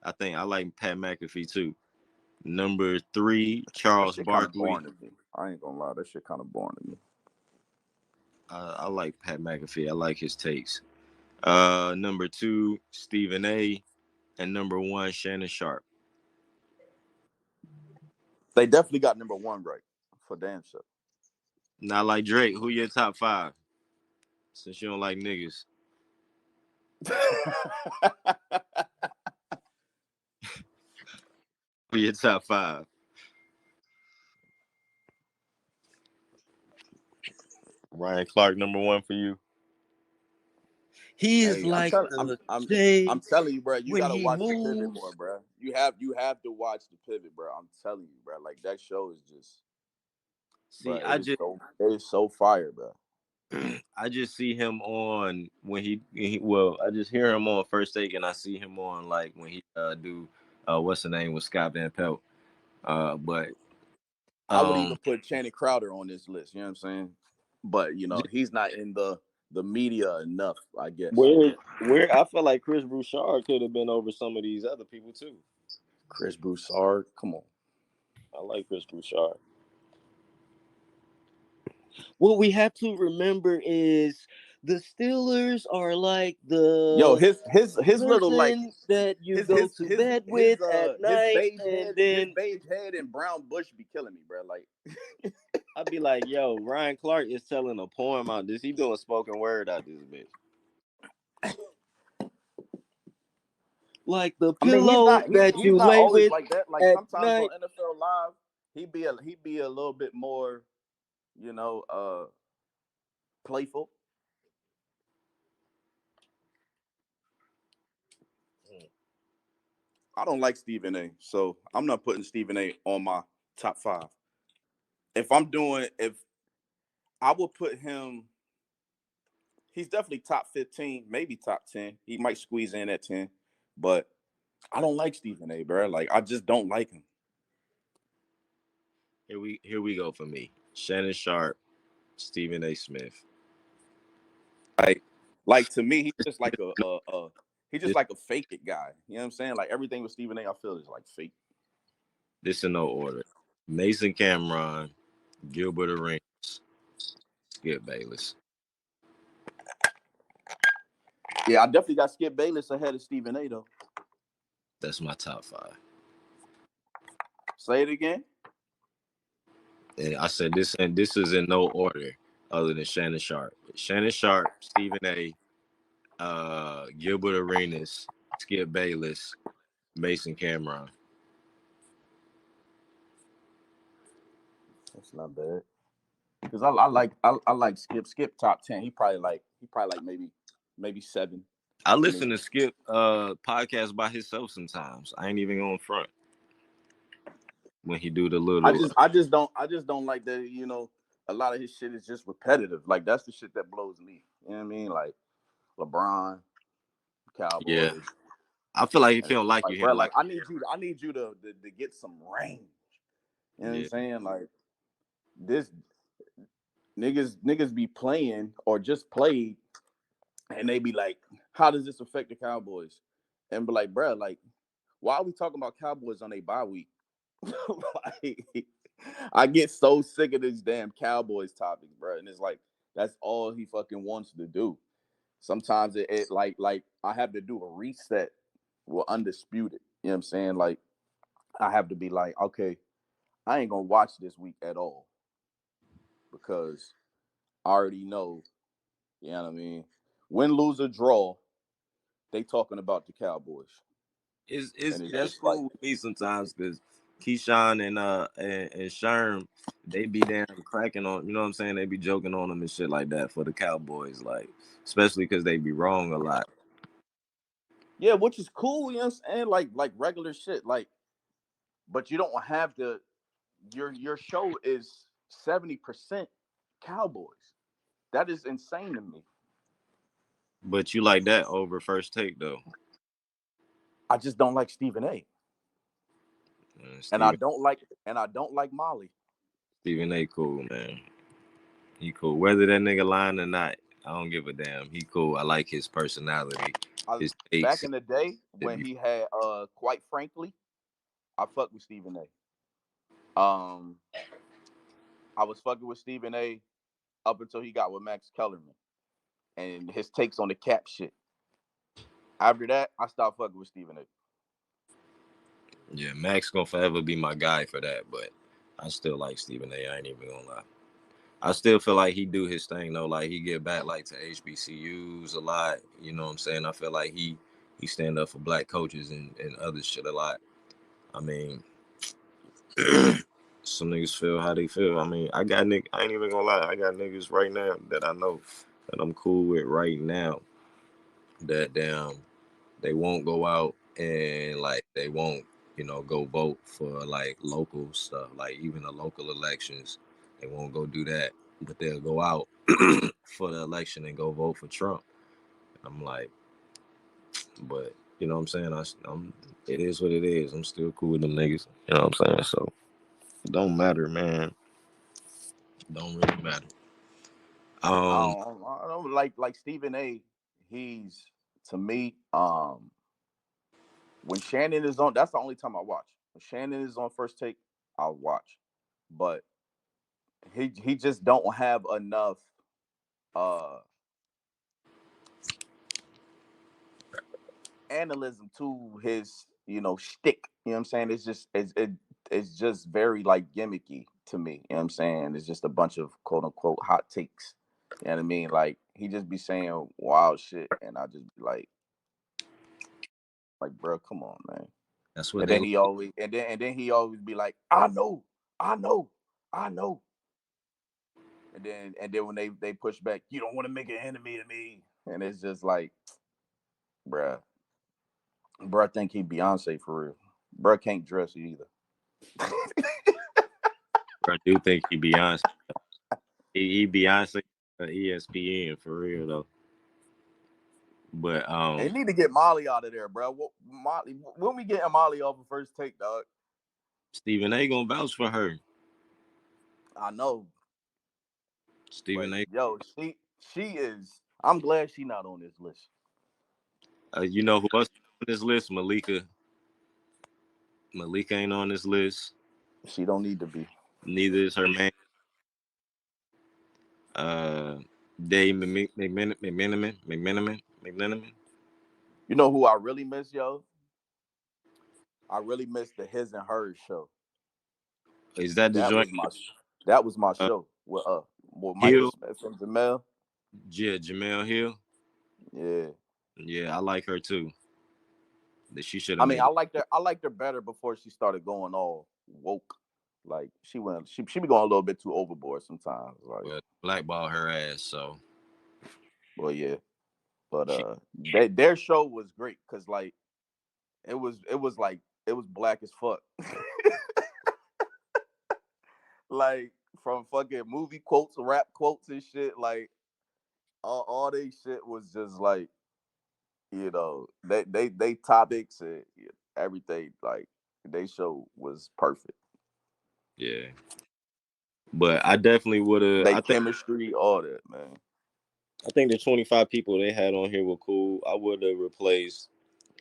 I think I like Pat McAfee too. Number 3, That Charles shit kind of Barkley. boring to me. I ain't gonna lie, that shit kind of boring to me. I like Pat McAfee. I like his takes. Number 2, Stephen A. And number 1, Shannon Sharp. They definitely got number one right for damn sure. Not like Drake. Who your top 5? Since you don't like niggas, who your top 5? Ryan Clark, number 1 for you. He is Hey, I'm like telling the I'm shade telling you, bro. You when gotta he watch the pivot more, moves. bro. You have to watch the pivot, bro. I'm telling you, bro. Like that show is just, bro. See, It is so fire, bro. I just see him on well, I just hear him on First Take, and I see him on like when he do what's the name with Scott Van Pelt. But I would even um, put Channing Crowder on this list. You know what I'm saying? But he's not in the media enough, I guess. where I feel like Chris Broussard could have been over some of these other people too. Chris Broussard, come on. I like Chris Broussard. What we have to remember is the Steelers are like Yo, the his little like person that you his go his to his bed his with at his night, beige and head his then beige head and brown bush be killing me, bro. Like I'd be like, "Yo, Ryan Clark is telling a poem out this. He doing spoken word out this bitch." Like the I mean, he's pillow not he's that he's you not lay always with like that. Like at sometimes on night. NFL Live, he be a little bit more, you know, uh, playful. I don't like Stephen A. So I'm not putting Stephen A. on my top 5. If I would put him, he's definitely top 15, maybe top 10. He might squeeze in at 10, but I don't like Stephen A. Bro. Like I just don't like him. Here we go for me. Shannon Sharp, Stephen A. Smith. Like, like to me, he's just like he's just This like a fake it guy. You know what I'm saying? Like everything with Stephen A. I feel is like fake. this in no order. Mason Cameron, Gilbert Arenas, Skip Bayless. Yeah, I definitely got Skip Bayless ahead of Stephen A. though. That's my top 5. Say it again. And I said this, and this is in no order other than Shannon Sharp. Shannon Sharp, Stephen A., Gilbert Arenas, Skip Bayless, Mason Cameron. That's not bad. Because I like Skip top 10. He probably like maybe 7 I to me. listen to Skip podcast by himself sometimes. I ain't even going front when he do the I little just I just don't I just don't like that, a lot of his shit is just repetitive. Like that's the shit that blows me. You know what I mean? Like LeBron, yeah. Cowboys. I feel like if And he don't it's like you, like, he bro, don't like like I need you to get some range. You know what I'm you. Yeah. saying? Like this niggas be playing or just played and they be like, how does this affect the Cowboys? And be like, bro, like, why are we talking about Cowboys on a bye week? Like, I get so sick of this damn Cowboys topics, bro. And it's like that's all he fucking wants to do. Sometimes it like I have to do a reset with undisputed. You know what I'm saying? Like I have to be like, okay, I ain't gonna watch this week at all because I already know. You know what I mean? Win, lose, or draw, they talking about the Cowboys, It's and it's that's just like, cool with me sometimes because Keyshawn and Sherm, they be damn cracking on, you know what I'm saying? They be joking on them and shit like that for the Cowboys, like especially because they be wrong a lot. yeah, which is cool. You know what I'm saying? Like regular shit. Like, but you don't have to. Your show is 70% Cowboys. That is insane to me. But you like that over First Take though. I just don't like Stephen A. And I Stephen don't like Molly. Stephen A. Cool, man. He cool. Whether that nigga lying or not, I don't give a damn. He cool. I like his personality, his Back takes. in the day when he had quite frankly, I fucked with Stephen A. I was fucking with Stephen A up until he got with Max Kellerman and his takes on the cap shit. After that, I stopped fucking with Stephen A. Yeah, Max gonna forever be my guy for that, but I still like Stephen A. I ain't even gonna lie. I still feel like he do his thing though. Like he get back like to HBCUs a lot. You know what I'm saying? I feel like he stand up for black coaches and other shit a lot. I mean, some niggas feel how they feel. I mean, I ain't even gonna lie. I got niggas right now that I know that I'm cool with right now that damn they won't go out and like they won't, go vote for like local stuff, like even the local elections. They won't go do that, but they'll go out for the election and go vote for Trump. I'm like, but you know what I'm saying? I'm it is what it is. I'm still cool with them niggas. You know what I'm saying? So it don't matter, man. Don't really matter. Um, I don't like Stephen A. He's to me, when Shannon is on, that's the only time I watch. When Shannon is on first take, I'll watch. But he just don't have enough uh analysis to his, shtick. You know what I'm saying? It's just very like gimmicky to me. You know what I'm saying? It's just a bunch of quote unquote hot takes. You know what I mean? Like he just be saying wild shit, and I just be like, bro, come on, man. that's what And they then like. he always be like, I know, I know. And then when they push back, you don't want to make an enemy of me, and it's just like, bruh. Bro, I think he Beyonce for real. Bro can't dress either. I do think he Beyonce. He Beyonce, ESPN for real though. But They need to get Molly out of there, bro. Molly, when we getting Molly off of First Take, dog? Stephen A. gonna vouch for her. I know, but Stephen A. yo, she is. I'm glad she not on this list. You know who else on this list? Malika. Malika ain't on this list. She don't need to be. Neither is her man. Uh, Dave McMenamin. You know who I really miss, yo? I really miss the His and Hers show. Is that the That joint? was my Uh, show with Michael Hill, Smith and Jamel. yeah, Jamel Hill. Yeah. Yeah, I like her too. That she should I have mean, made it. I liked her better before she started going all woke. Like she be going a little bit too overboard sometimes. Like, But blackball her ass. So well, yeah. But she, their show was great because like it was black as fuck. Like from fucking movie quotes, rap quotes and shit. Like all they shit was just like, they topics and everything. Like they show was perfect. yeah. But I definitely would have. They chemistry, all that, man. I think the 25 people they had on here were cool. I would have replaced.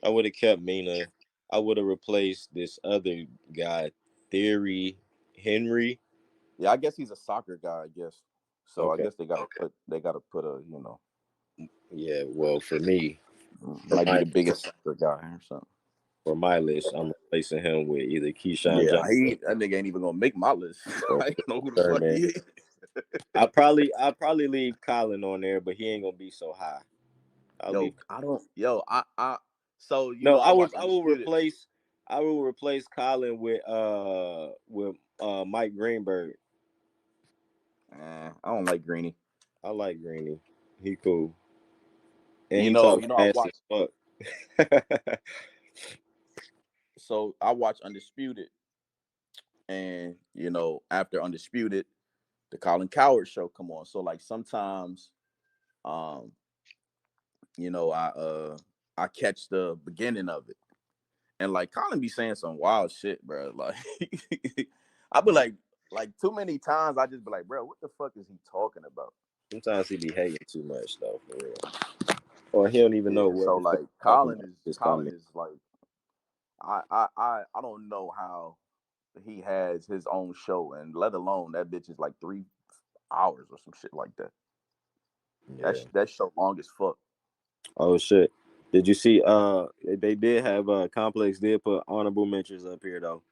I would have kept Mina. I would have replaced this other guy, Theory Henry. Yeah, I guess he's a soccer guy. I guess so. I Okay. guess they gotta put a Yeah. Well, for me, for might be my the biggest soccer guy or something. for my list, I'm replacing him with either Keyshawn Yeah, Johnson that nigga ain't even gonna make my list. or I don't know who the fuck Thurman. he is. I probably leave Colin on there, but he ain't gonna be so high. I'll leave. So No, I watch I will Undisputed. replace Colin with Mike Greenberg. I don't like Greeny. I like Greeny. He cool. And You he know, talks you know, I fast watch. as fuck. So I watch Undisputed, and after Undisputed, the Colin Coward show come on. So like sometimes, um, I catch the beginning of it, and like Colin be saying some wild shit, bro. Like I be like too many times I just be like, bro, what the fuck is he talking about? Sometimes he be hating too much though, for real. Or he don't even know Yeah. what So the fuck like he's talking about. Just Colin comment. is like I don't know how he has his own show, and let alone that bitch is like 3 hours or some shit like that. Yeah. That show long as fuck. Oh shit. Did you see they did have Complex did put honorable mentions up here though.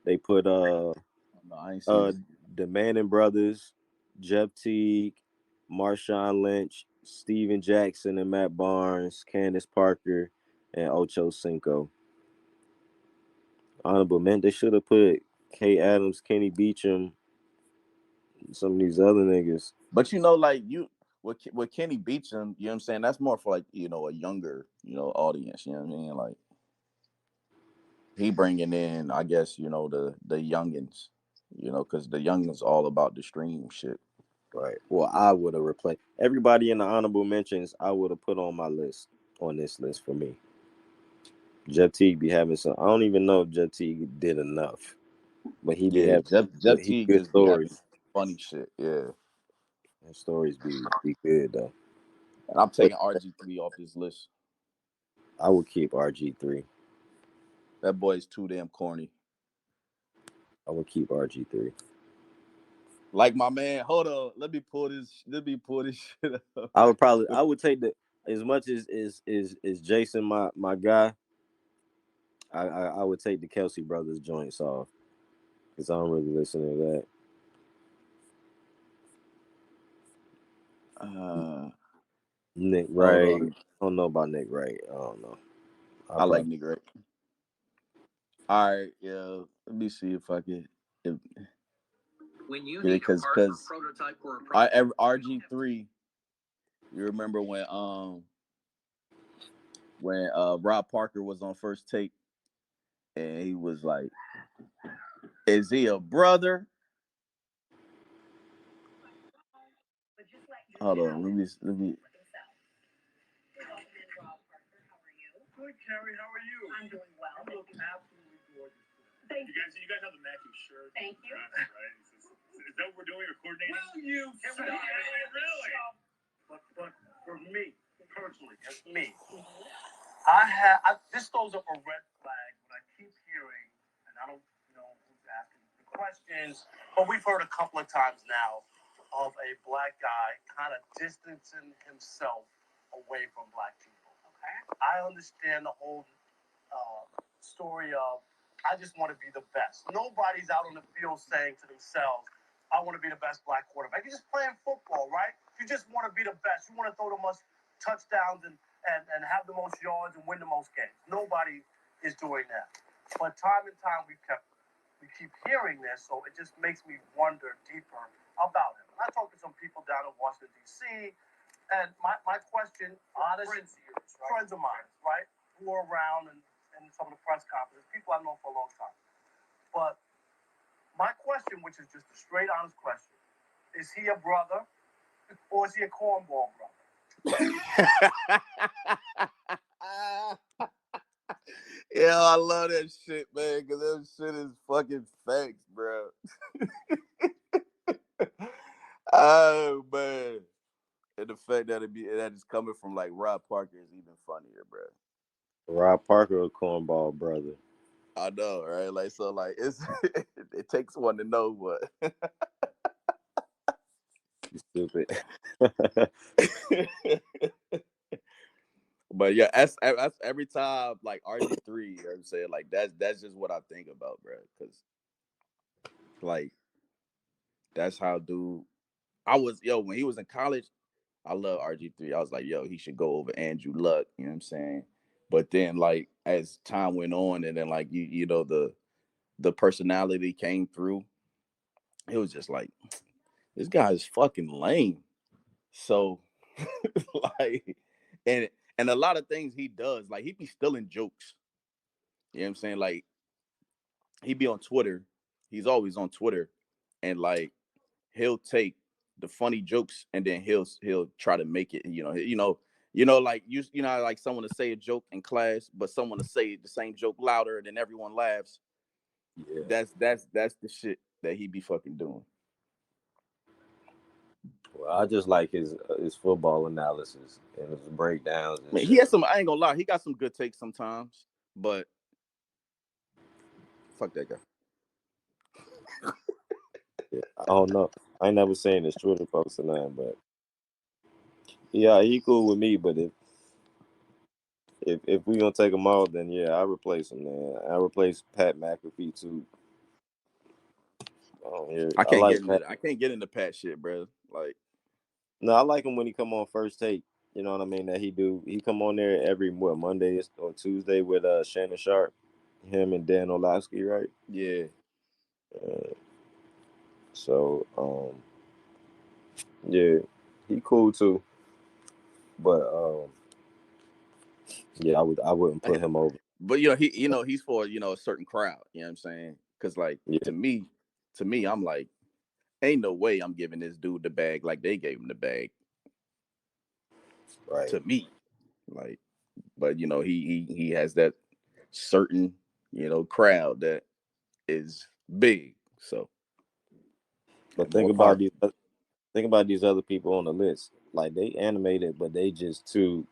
They put No, I ain't see uh it. the Manning brothers, Jeff Teague, Marshawn Lynch, Steven Jackson and Matt Barnes, Candace Parker, and Ocho Cinco. Honorable man, they should have put Kay Adams, Kenny Beecham, some of these other niggas. But like with Kenny Beecham, you know what I'm saying? That's more for like a younger audience. You know what I mean? Like he bringing in, I guess the youngins. Because the youngins all about the stream shit. Right. Well, I would have replaced everybody in the honorable mentions. I would have put on my list on this list for me. Jeff Teague be having some. I don't even know if Jeff Teague did enough, but he be Yeah, having Jeff he Teague good just be having stories. funny shit. Yeah, His stories be good though. and I'm But taking RG3 off this list. I would keep RG3. That boy's too damn corny. I would keep RG3. Like my man, hold on. Let me pull this shit up. I would take the as much as Jason my guy. I would take the Kelsey brothers joints off because I don't really listen to that. Uh, Nick hold Wright. on. I don't know about Nick Wright. I don't know. I I like probably nigga. All right, yeah. Let me see if I can. If, when you need because RG3. You remember when when Rob Parker was on First Take, and he was like, "Is he a brother?" Hold on, let me. Good, Carrie. How are you? I'm doing well. You look absolutely gorgeous today. You guys have the matching shirt. Thank you. Right? Is that what we're doing? Or coordinating? Will you? Really? But for me personally, as me, this throws up a red flag when I keep hearing, and I don't know who's asking the questions, but we've heard a couple of times now of a black guy kind of distancing himself away from black people. Okay. I understand the whole story of I just want to be the best. Nobody's out on the field saying to themselves, I want to be the best black quarterback. You're just playing football, right? You just want to be the best. You want to throw the most touchdowns and have the most yards and win the most games. Nobody is doing that. But time and time we keep hearing this, so it just makes me wonder deeper about him. I talked to some people down in Washington, D.C., and my question, honest friends of mine, right, who are around and some of the press conferences, people I've known for a long time. But my question, which is just a straight, honest question, is he a brother or is he a cornball brother? Yeah, I love that shit, man, because that shit is fucking facts, bro. Oh man, and the fact that it's coming from like Rob Parker is even funnier, bro. Rob Parker, a cornball brother. I know, right? Like so, like it's it takes one to know what. You stupid. But yeah, that's every time like RG3. You know what I'm saying, like that's just what I think about, bro. Because like that's how dude. I was when he was in college. I love RG3. I was like, yo, he should go over Andrew Luck. You know what I'm saying? But then like as time went on, and then like you know the personality came through. It was just like this guy is fucking lame. So like and and a lot of things he does, like he be stealing jokes. You know what I'm saying? Like he be on Twitter. He's always on Twitter, and like he'll take the funny jokes and then he'll try to make it. Like you know, like someone to say a joke in class, but someone to say the same joke louder, and then everyone laughs. Yeah. That's the shit that he be fucking doing. Well, I just like his football analysis and his breakdowns I and mean, he shit. has some. I ain't gonna lie, he got some good takes sometimes, but fuck that guy. Yeah. I don't know. I ain't never seen his Twitter post or nothing, but yeah, he cool with me. But if we gonna take him out, then yeah, I replace him, man. I replace Pat McAfee too. I I can't like get into Pat. that. I can't get into Pat shit, bro. Like, No, I like him when he come on First Take. You know what I mean? That he do. He come on there every Monday or Tuesday with Shannon Sharp, him and Dan Orlovsky, right? yeah. Uh, yeah, he cool too. But yeah, I wouldn't put him over. But he's for a certain crowd. You know what I'm saying? Because like Yeah, to me, I'm like, ain't no way I'm giving this dude the bag like they gave him the bag. right. To me, like, but he has that certain crowd that is big, so But and more power. think about these other people on the list. Like they animated, but they just too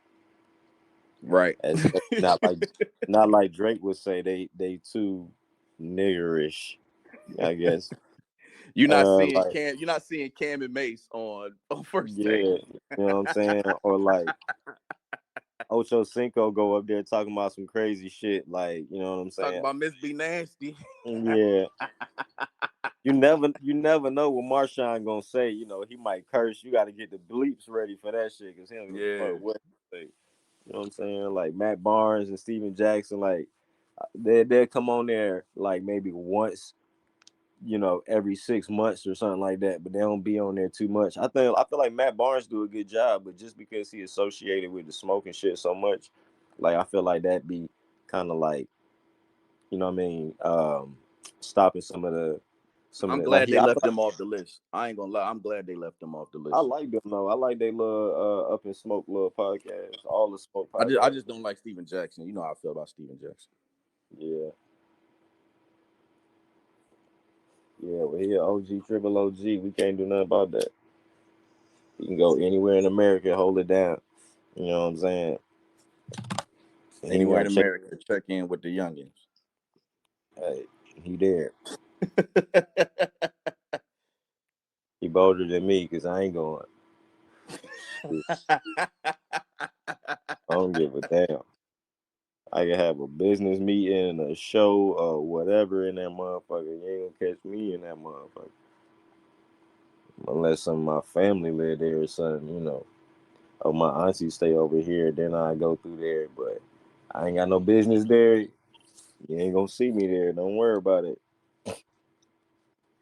Right. as not like Drake would say they too niggerish, I guess. Like You're not seeing Cam and Mace on First yeah, Take. you know what I'm saying? Or like Ocho Cinco go up there talking about some crazy shit, like you know what I'm Talking saying? about Miss B Nasty. Yeah, you never know what Marshawn gonna say. You know he might curse. You got to get the bleeps ready for that shit because he don't give a Yeah. fuck what he say. You know what I'm saying? Like Matt Barnes and Steven Jackson, like they'll come on there like maybe once, every 6 months or something like that, but they don't be on there too much. I feel like Matt Barnes do a good job, but just because he associated with the smoking shit so much, Like I feel like that be kind of like, you know what I mean, stopping some of I'm the like glad they yeah, left them off the list. I ain't gonna lie. I'm glad they left them off the I list. like them though. I like they little Up in Smoke little podcast, all the smoke I podcasts. just don't like Steven Jackson. You know how I feel about Steven Jackson. Yeah, yeah. Well, here OG Triple OG, we can't do nothing about that. You can go anywhere in America, hold it down. You know what I'm saying? And you Anywhere in gotta check. America, check in with the youngins. Hey, he there. He bolder than me because I ain't going. Shit, I don't give a damn. I can have a business meeting, a show, or whatever in that motherfucker. You ain't gonna catch me in that motherfucker. Unless some of my family live there or something, you know. Or my auntie stay over here, then I go through there. But I ain't got no business there. You ain't gonna see me there. Don't worry about it.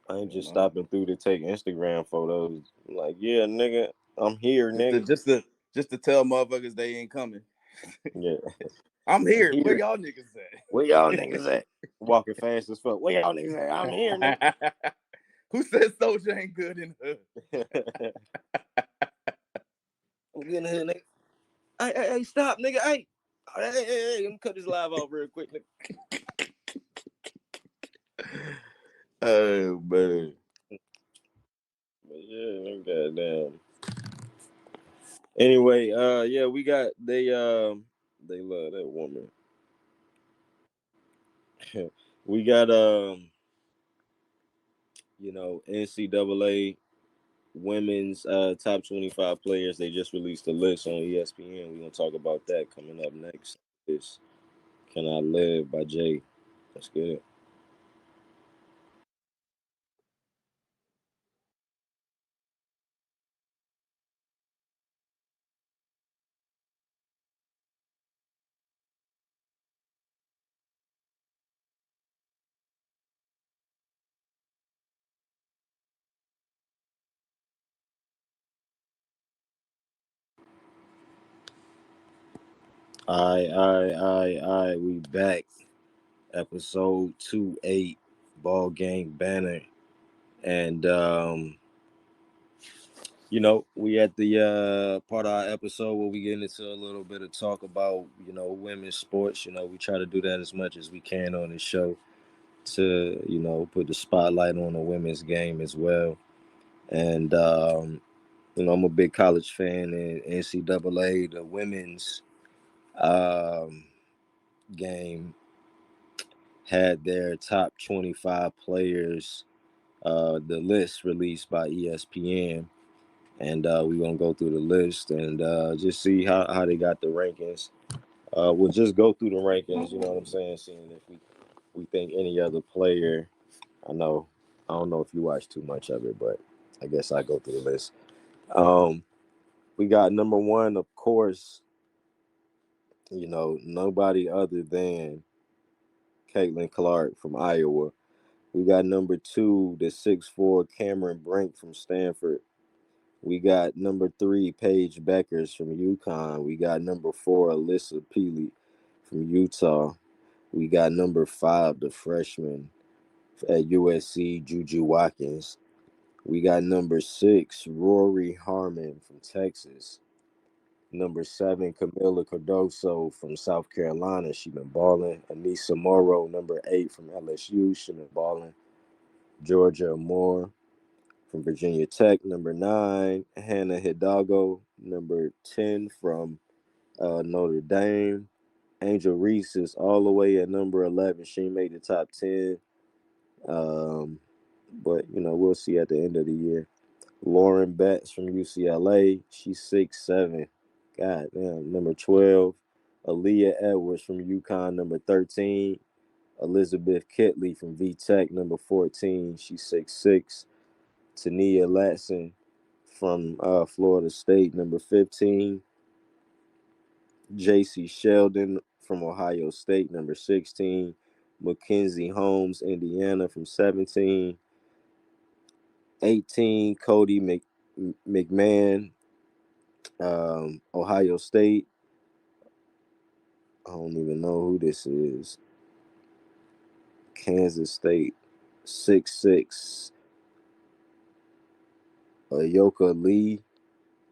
I ain't You just know, stopping through to take Instagram photos. Like, yeah, nigga, I'm here, just to nigga. just to just to tell motherfuckers they ain't coming. Yeah, I'm I'm here. Where here. y'all niggas Where y'all niggas at? Walking fast as fuck. Where y'all niggas at? I'm here, nigga. at? Who says Soldier ain't good in the I'm getting the hood, nigga. Hey, stop, nigga. Hey, let me cut this live off real quick, nigga. hood? Oh man. But yeah, goddamn. Anyway, yeah, we got they love that woman. We got NCAA women's top 25 players. They just released a list on ESPN. We're gonna talk about that coming up next. Is Can I Live by Jay. That's good. All right. We back. Episode 28, Ballgame Banter. And we at the part of our episode where we get into a little bit of talk about, women's sports. We try to do that as much as we can on the show to, put the spotlight on the women's game as well. And I'm a big college fan in NCAA. The women's um game had their top 25 players, the list released by ESPN. And we're going to go through the list and just see how they got the rankings. We'll just go through the rankings, you know what I'm saying, seeing if we think any other player. I know, I don't know if you watch too much of it, but I guess I go through the list. Um, we got number one, of course, nobody other than Caitlin Clark from Iowa. We got number two, the 6'4" Cameron Brink from Stanford. We got number three, Paige Beckers from UConn. We got number four, Alyssa Peely from Utah. We got number five, the freshman at USC, Juju Watkins. We got number six, Rory Harmon from Texas. Number seven, Camila Cardoso from South Carolina. She been balling. Anissa Morrow, number eight from LSU. She been balling. Georgia Moore from Virginia Tech. Number nine, Hannah Hidalgo. Number 10 from Notre Dame. Angel Reese is all the way at number 11. She made the top 10. Um, but, we'll see at the end of the year. Lauren Betts from UCLA. She's 6'7". God damn. Number 12. Aaliyah Edwards from UConn. Number 13. Elizabeth Kitley from VTech. Number 14. She's 6'6". Tania Latson from Florida State. Number 15. J.C. Sheldon from Ohio State. Number 16. Mackenzie Holmes, Indiana from 17. 18. Cody McMahon, Ohio State. I don't even know who this is. Kansas State, 6'6". Ayoka Lee,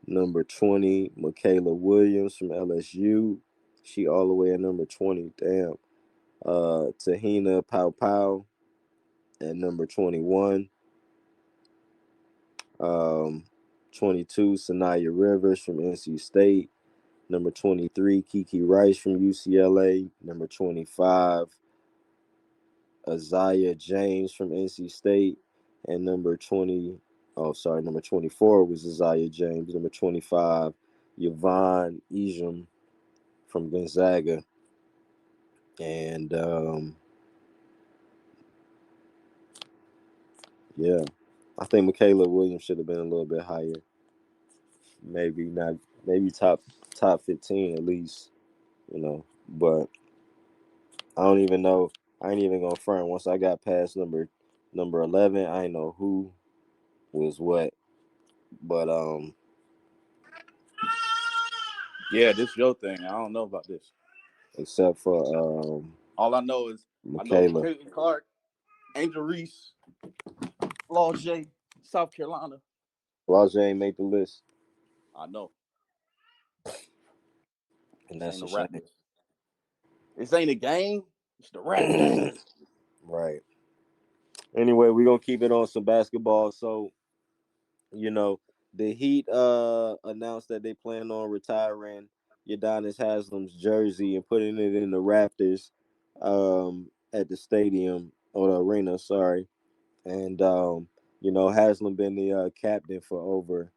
number 20. Michaela Williams from LSU. She all the way at number 20. Damn. Tahina Pow Pow at number 21. 22, Sanaya Rivers from NC State. Number 23, Kiki Rice from UCLA. Number 25, Isaiah James from NC State. And number 24 was Isaiah James. Number 25, Yvonne Ejim from Gonzaga. And yeah, I think Michaela Williams should have been a little bit higher. Maybe not, maybe top 15 at least, But I don't even know. I ain't even gonna front. Once I got past number 11, I ain't know who was what. But Yeah, this your thing. I don't know about this. except for All I know is I know Michaela. Caitlin Clark, Angel Reese, Flaw J, South Carolina. Flau'jae ain't make the list, I know. and This ain't that's a a rap shame. list. This ain't a game. It's the rap game. Right. Anyway, we're gonna keep it on some basketball. So, you know, the Heat announced that they plan on retiring Udonis Haslem's jersey and putting it in the Raptors at the stadium or the arena, sorry. And Haslam been the captain for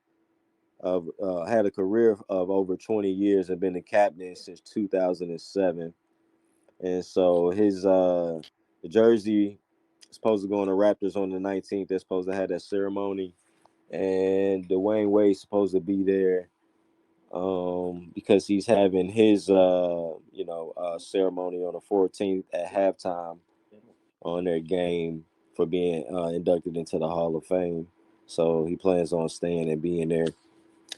had a career of over 20 years and been the captain since 2007. And so his jersey is supposed to go on the Raptors on the 19th. They're supposed to have that ceremony, and Dwayne Wade's supposed to be there because he's having his ceremony on the 14th at halftime on their game for being inducted into the Hall of Fame. So he plans on staying and being there,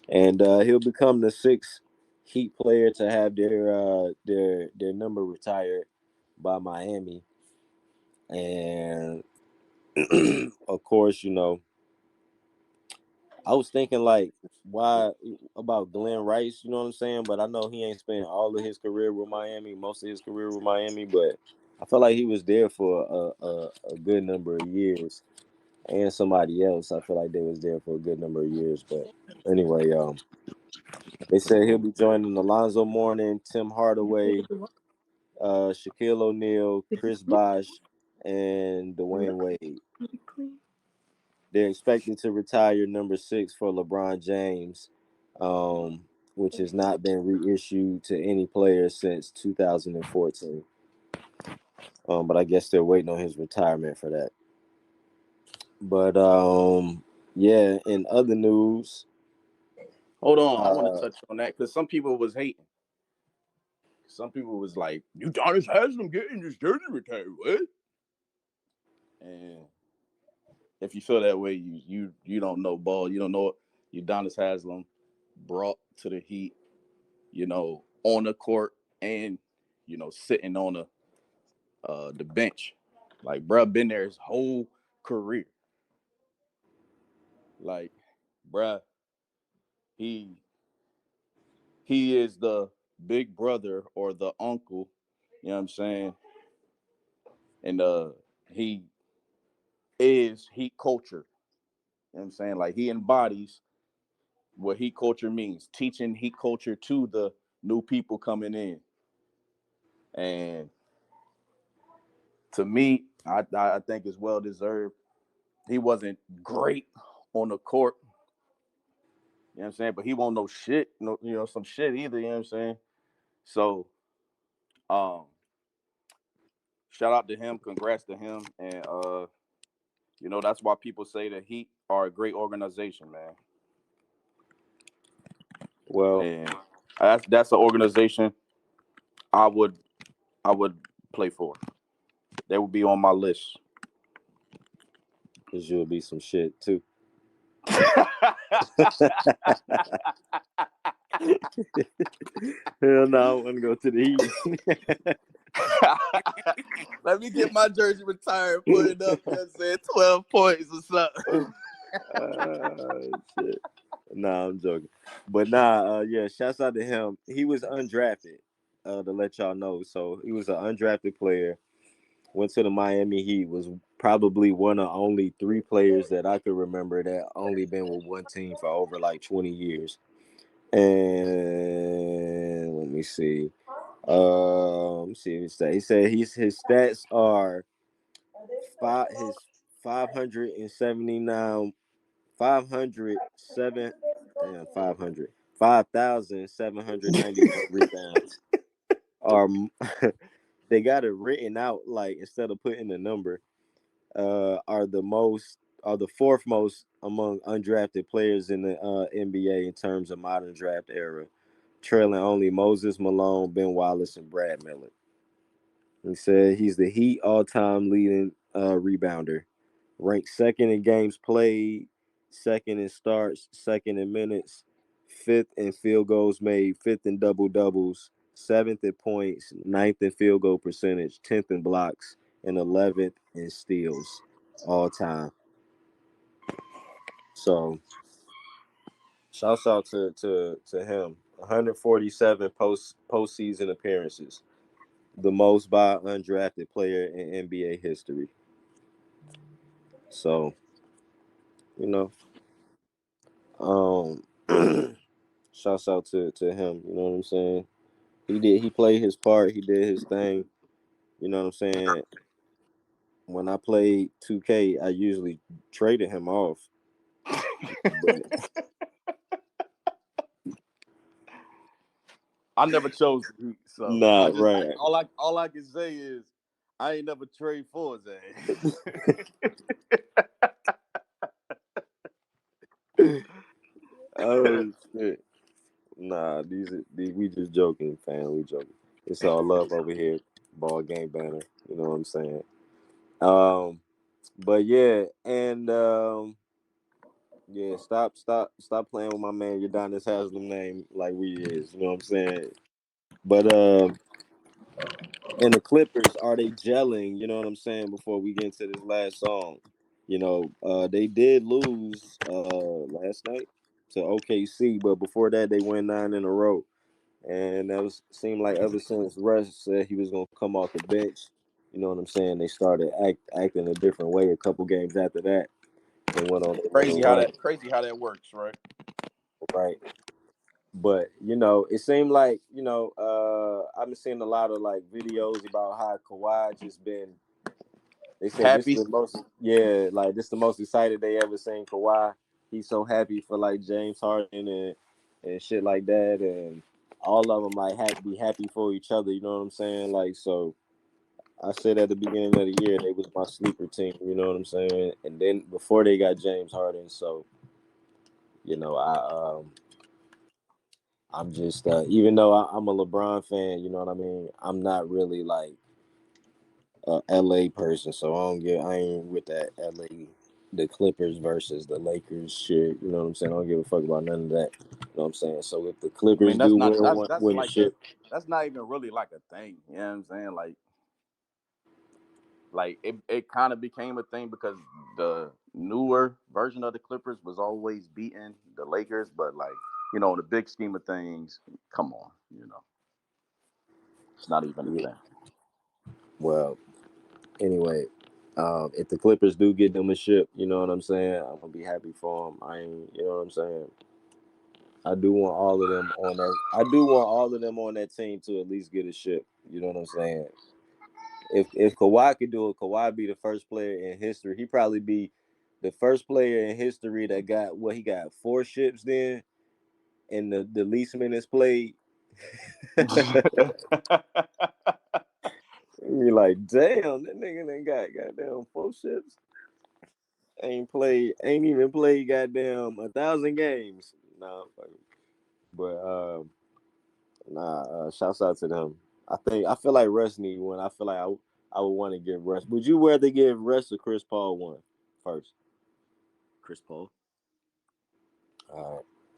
and he'll become the sixth Heat player to have their number retired by Miami. And of course, I was thinking like, why about Glenn Rice? You know what I'm saying? But I know he ain't spent all of his career with Miami, most of his career with Miami. But I felt like he was there for a good number of years, and somebody else. I feel like they was there for a good number of years. But anyway, they said he'll be joining Alonzo Mourning, Tim Hardaway, Shaquille O'Neal, Chris Bosh, and Dwayne Wade. They're expected to retire number 6 for LeBron James, which has not been reissued to any player since 2014. But I guess they're waiting on his retirement for that. But yeah, in other news, Hold on, I want to touch on that because some people was hating. Some people was like, Udonis Haslam getting his jersey retired, what? And if you feel that way, you don't know ball. You don't know what Udonis Haslam brought to the Heat, on the court and, sitting on the bench. Like, bruh been there his whole career. Like, bruh, he he is the big brother or the uncle, you know what I'm saying? And he is Heat culture. You know what I'm saying? Like, he embodies what Heat culture means, teaching Heat culture to the new people coming in. And to me, I think it's well deserved. He wasn't great on the court, you know what I'm saying? But he won't know shit, some shit either, you know what I'm saying? So, um, shout out to him, congrats to him, and that's why people say that Heat are a great organization, man. well, And that's an organization I would I would play for. They would be on my list. because you'll be some shit too. Hell no, I want to go to the Heat. Let me get my jersey retired, put it up, you know what I'm saying, 12 points or something. Shit. Nah, I'm joking. But nah, yeah, shouts out to him. He was undrafted, to let y'all know. So he was an undrafted player. Went to the Miami Heat. Was probably one of only 3 players that I could remember that only been with one team for over like 20 years. And let me see. See what he said. He said his stats are his 579 507 damn 500 5,791 rebounds are they got it written out like instead of putting the number are the fourth most among undrafted players in the NBA in terms of modern draft era, trailing only Moses Malone, Ben Wallace, and Brad Miller. He said he's the Heat all-time leading rebounder, ranked second in games played, second in starts, second in minutes, fifth in field goals made, fifth in double doubles, seventh in points, ninth in field goal percentage, 10th in blocks, and 11th in steals all time. So shouts out to him. 147 postseason appearances, the most by an undrafted player in NBA history. So, you know, um, shouts out to him. You know what I'm saying? He played his part. He did his thing. You know what I'm saying? When I played 2K, I usually traded him off. But I never chose the Heat, so nah, right. all I can say is I ain't never trade for his ass. Oh shit. Nah, these we just joking, fam. We joking. It's all love over here. Ball game banner. You know what I'm saying? Um, but yeah, and yeah, stop playing with my man Udonis Haslem name like we is. You know what I'm saying? But and the Clippers, are they gelling? You know what I'm saying? Before we get into this last song, they did lose last night to OKC, but before that they went 9 in a row. And that was seemed like ever since Russ said he was gonna come off the bench, you know what I'm saying? They started acting a different way a couple games after that and went on a little run, Crazy how that works, right? right? But it seemed like I've been seeing a lot of like videos about how Kawhi just been. They said this Happy. the most, yeah, like this the most excited they ever seen Kawhi. He's so happy for like James Harden and shit like that, and all of them like be happy for each other. You know what I'm saying? Like so. I said at the beginning of the year they was my sleeper team. You know what I'm saying? And then before they got James Harden, so I'm just even though I'm a LeBron fan, you know what I mean. I'm not really like a LA person, so I ain't with that LA the Clippers versus the Lakers shit. You know what I'm saying? I don't give a fuck about none of that. You know what I'm saying? So if the I mean, Clippers do that's win the like a shit, that's not even really like a thing. You know what I'm saying? Like it kind of became a thing because the newer version of the Clippers was always beating the Lakers, but like, in the big scheme of things, come on, it's not even a yeah. thing. Well, anyway, if the Clippers do get them a ship, you know what I'm saying? I'm gonna be happy for them. I ain't, you know what I'm saying? I do want all of them on that. I do want all of them on that team to at least get a ship. You know what I'm saying? If Kawhi could do it, Kawhi be the first player in history. He probably be the first player in history that got he got 4 ships then, and the least minutes played. You're like, damn, that nigga done got goddamn 4 ships. Ain't even played goddamn 1,000 games. Nah, but shouts out to them. I feel like Russ need one. I feel like I would want to give Russ. Would you rather give Russ or Chris Paul one first? Chris Paul. All right.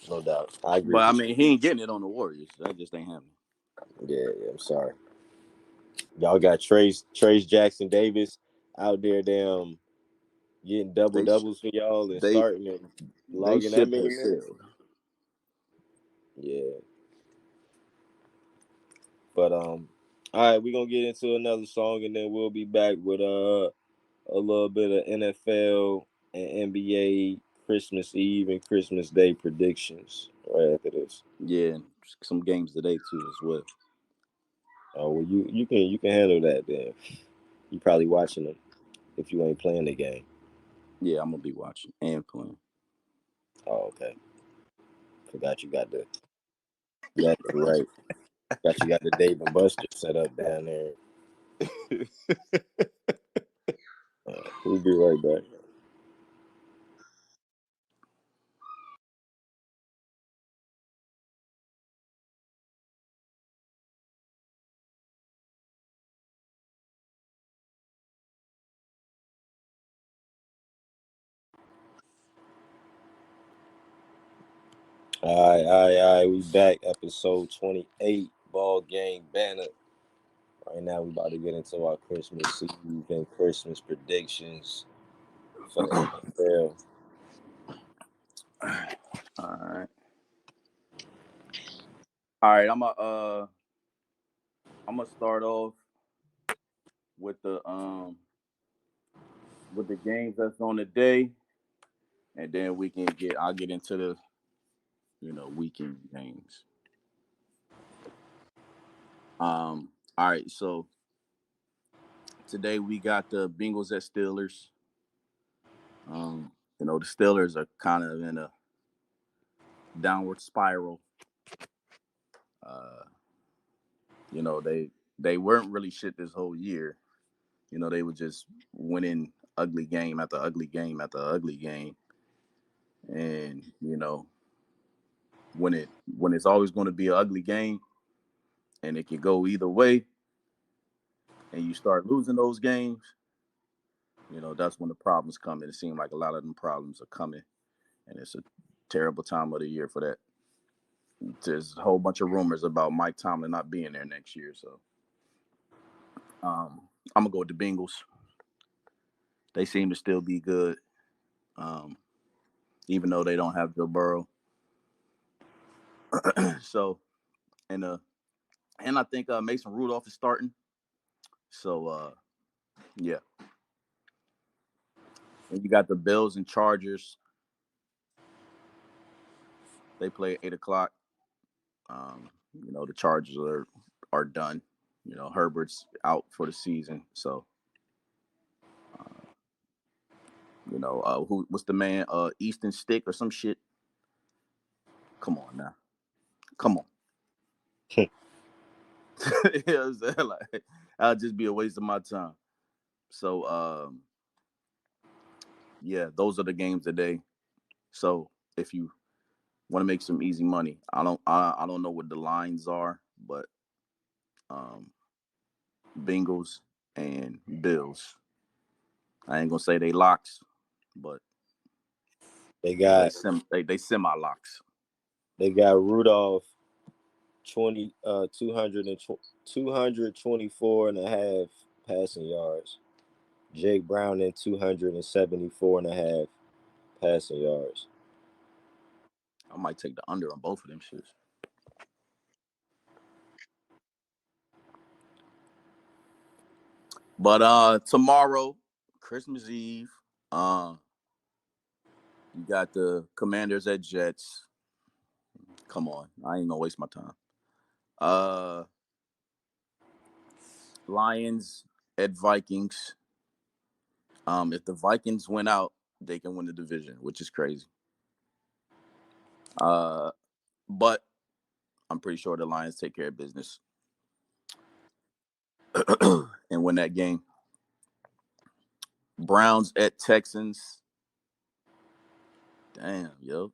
No doubt. I agree But I with mean, he ain't getting it on the Warriors. That just ain't happening. you. Yeah, I'm sorry. Y'all got Trace Jackson Davis out there, damn, getting double They doubles for y'all and they starting and they logging that ship many has minutes. sailed. Yeah, but all right, we're gonna get into another song and then we'll be back with a little bit of NFL and NBA Christmas Eve and Christmas Day predictions right after this. Yeah, some games today too as well. Oh well, you can handle that then. You probably watching them if you ain't playing the game. Yeah, I'm gonna be watching and playing. Oh okay, forgot you got the right. Got you got the Dave and Buster set up down there. We'll be right back. All right. We back. Episode 28, Ballgame Banter. Right now, we about to get into our Christmas Eve and Christmas predictions for the NFL. All right. All right, I'm gonna start off with the games that's on the day, and then I'll get into the weekend games. All right, so today we got the Bengals at Steelers. The Steelers are kind of in a downward spiral. Uh, they weren't really shit this whole year. They were just winning ugly game after ugly game after ugly game, and when it's always going to be an ugly game, and it can go either way, and you start losing those games, that's when the problems come. And it seems like a lot of them problems are coming, and it's a terrible time of the year for that. There's a whole bunch of rumors about Mike Tomlin not being there next year, so I'm gonna go with the Bengals. They seem to still be good, um, even though they don't have Joe Burrow. So and and I think Mason Rudolph is starting. So yeah, and you got the Bills and Chargers. They play at 8 o'clock. The Chargers are done. Herbert's out for the season. So what's the man? Easton Stick or some shit. Come on now, come on. You know what I'm saying? Like, that'll just be a waste of my time. So yeah, those are the games today. So if you want to make some easy money, I don't know what the lines are, but um, Bengals and Bills. I ain't gonna say they locks, but They got they semi locks. they got Rudolph 20 200 and 224 and a half passing yards. Jake Brown in 274 and a half passing yards. I might take the under on both of them shits. But tomorrow, Christmas Eve, uh, you got the Commanders at Jets. Come on, I ain't gonna waste my time. Uh, Lions at Vikings. If the Vikings win out, they can win the division, which is crazy. Uh, but I'm pretty sure the Lions take care of business and win that game. Browns at Texans. Damn, yo.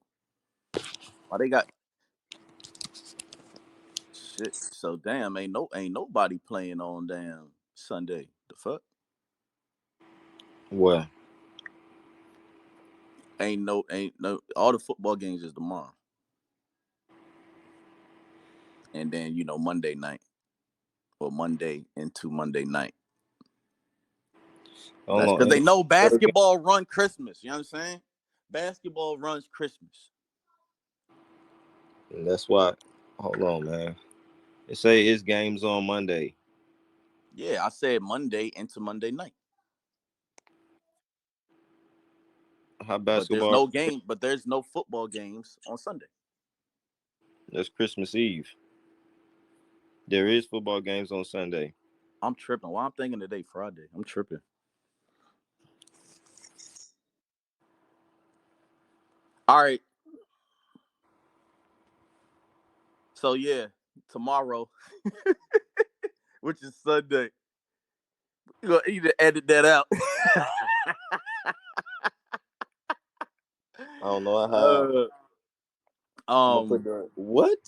Why they got shit? So damn, ain't nobody playing on damn Sunday. The fuck? What? Ain't no. All the football games is tomorrow, and then Monday night or Monday into Monday night. That's because they know basketball run Christmas. You know what I'm saying? Basketball runs Christmas. And that's why. Hold on, man. They say it's games on Monday. Yeah, I said Monday into Monday night. How But there's basketball? no game. But there's no football games on Sunday. That's Christmas Eve. There is football games on Sunday. I'm tripping. Why I'm thinking today Friday? I'm tripping. All right. So yeah, tomorrow, which is Sunday, you're gonna either edit that out. I don't know how. I'm gonna put Um, that. What?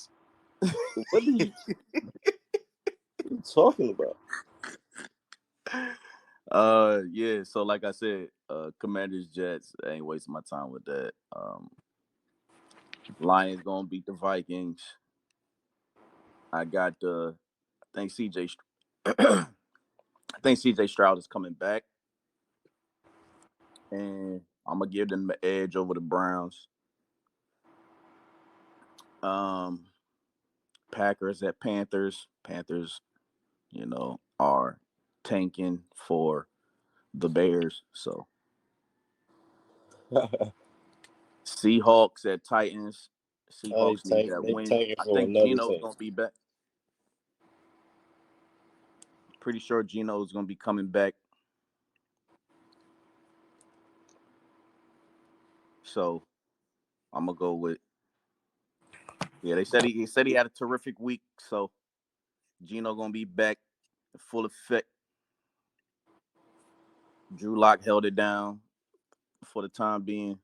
What are you talking about? yeah. So like I said, Commanders Jets. I ain't wasting my time with that. Lions gonna beat the Vikings. I got I think CJ. I think CJ Stroud is coming back, and I'm gonna give them the edge over the Browns. Um, Packers at Panthers. Panthers, are tanking for the Bears. So Seahawks at Titans. Oh, Seahawks need that they win. tanking I for think another Geno's team. gonna be back. Pretty sure Geno's gonna be coming back. So I'm gonna go with. Yeah, they said he had a terrific week. So Geno gonna be back in full effect. Drew Lock held it down for the time being.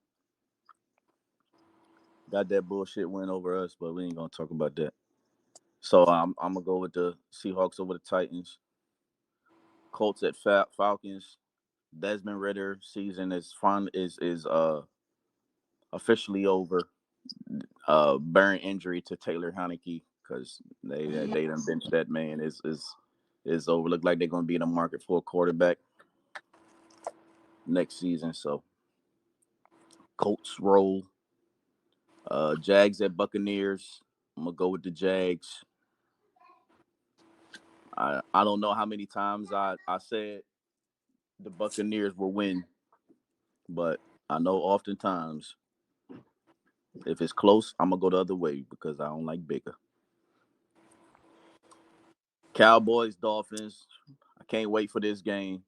Got that bullshit win over us, but we ain't gonna talk about that. So I'm gonna go with the Seahawks over the Titans. Colts at Falcons. Desmond Ritter season is officially over. Burn injury to Taylor Heineke because they done benched that man is over. Look like they're gonna be in the market for a quarterback next season. So Colts roll. Jags at Buccaneers. I'm gonna go with the Jags. I don't know how many times I said the Buccaneers will win, but I know oftentimes if it's close, I'm gonna go the other way because I don't like bigger. Cowboys, Dolphins. I can't wait for this game.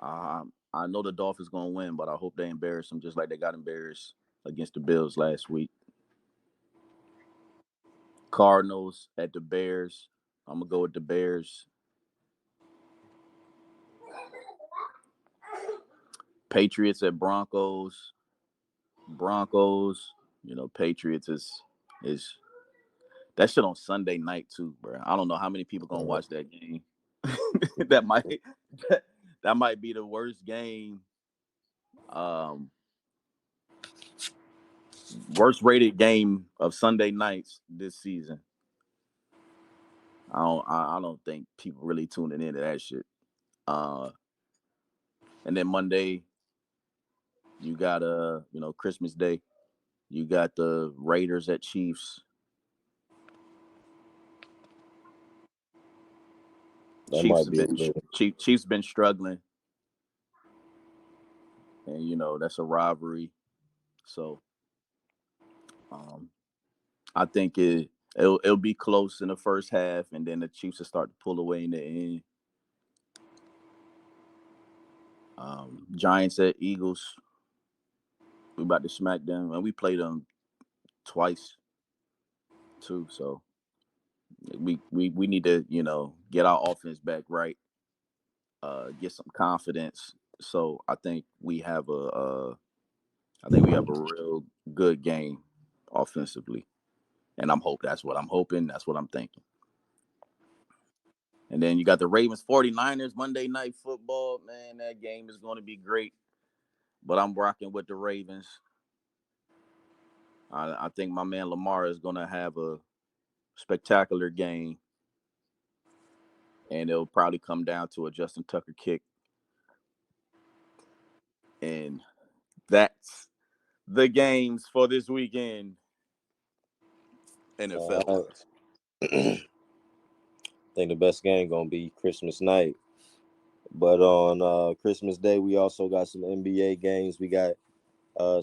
I know the Dolphins gonna win, but I hope they embarrass them just like they got embarrassed against the Bills last week. Cardinals at the Bears. I'm gonna go with the Bears. Patriots at Broncos. Broncos. Patriots is that shit on Sunday night too, bro. I don't know how many people gonna watch that game. that might that might be the worst game. Worst rated game of Sunday nights this season. I don't think people really tuning into that shit. Uh, and then Monday you got Christmas Day. You got the Raiders at Chiefs. That might be a good one. Chiefs been struggling, and that's a rivalry. So I think it'll be close in the first half, and then the Chiefs will start to pull away in the end. Giants at Eagles. We about to smack them, and we played them twice too. So we need to get our offense back right, get some confidence. So I think we have a real good game offensively, and that's what I'm hoping. That's what I'm thinking. And then you got the Ravens 49ers Monday Night Football. Man, that game is going to be great. but I'm rocking with the Ravens. I think my man Lamar is gonna have a spectacular game, and it'll probably come down to a Justin Tucker kick, and that's the games for this weekend, All NFL right. wise. I think the best game gonna be Christmas night. But on Christmas Day, we also got some NBA games. We got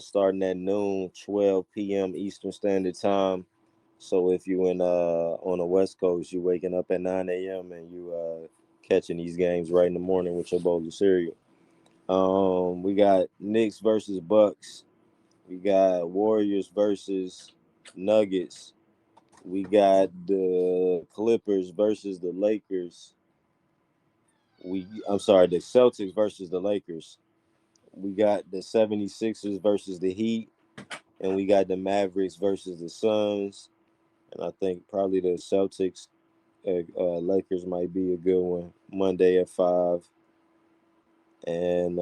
starting at noon, 12 p.m. Eastern Standard Time. So if you in on the West Coast, you waking up at 9 a.m. and you catching these games right in the morning with your bowl of cereal. We got Knicks versus Bucks. We got Warriors versus Nuggets. We got the Clippers versus the Lakers. I'm sorry, the Celtics versus the Lakers. We got the 76ers versus the Heat, and we got the Mavericks versus the Suns. And I think probably the Celtics Lakers might be a good one Monday at 5. And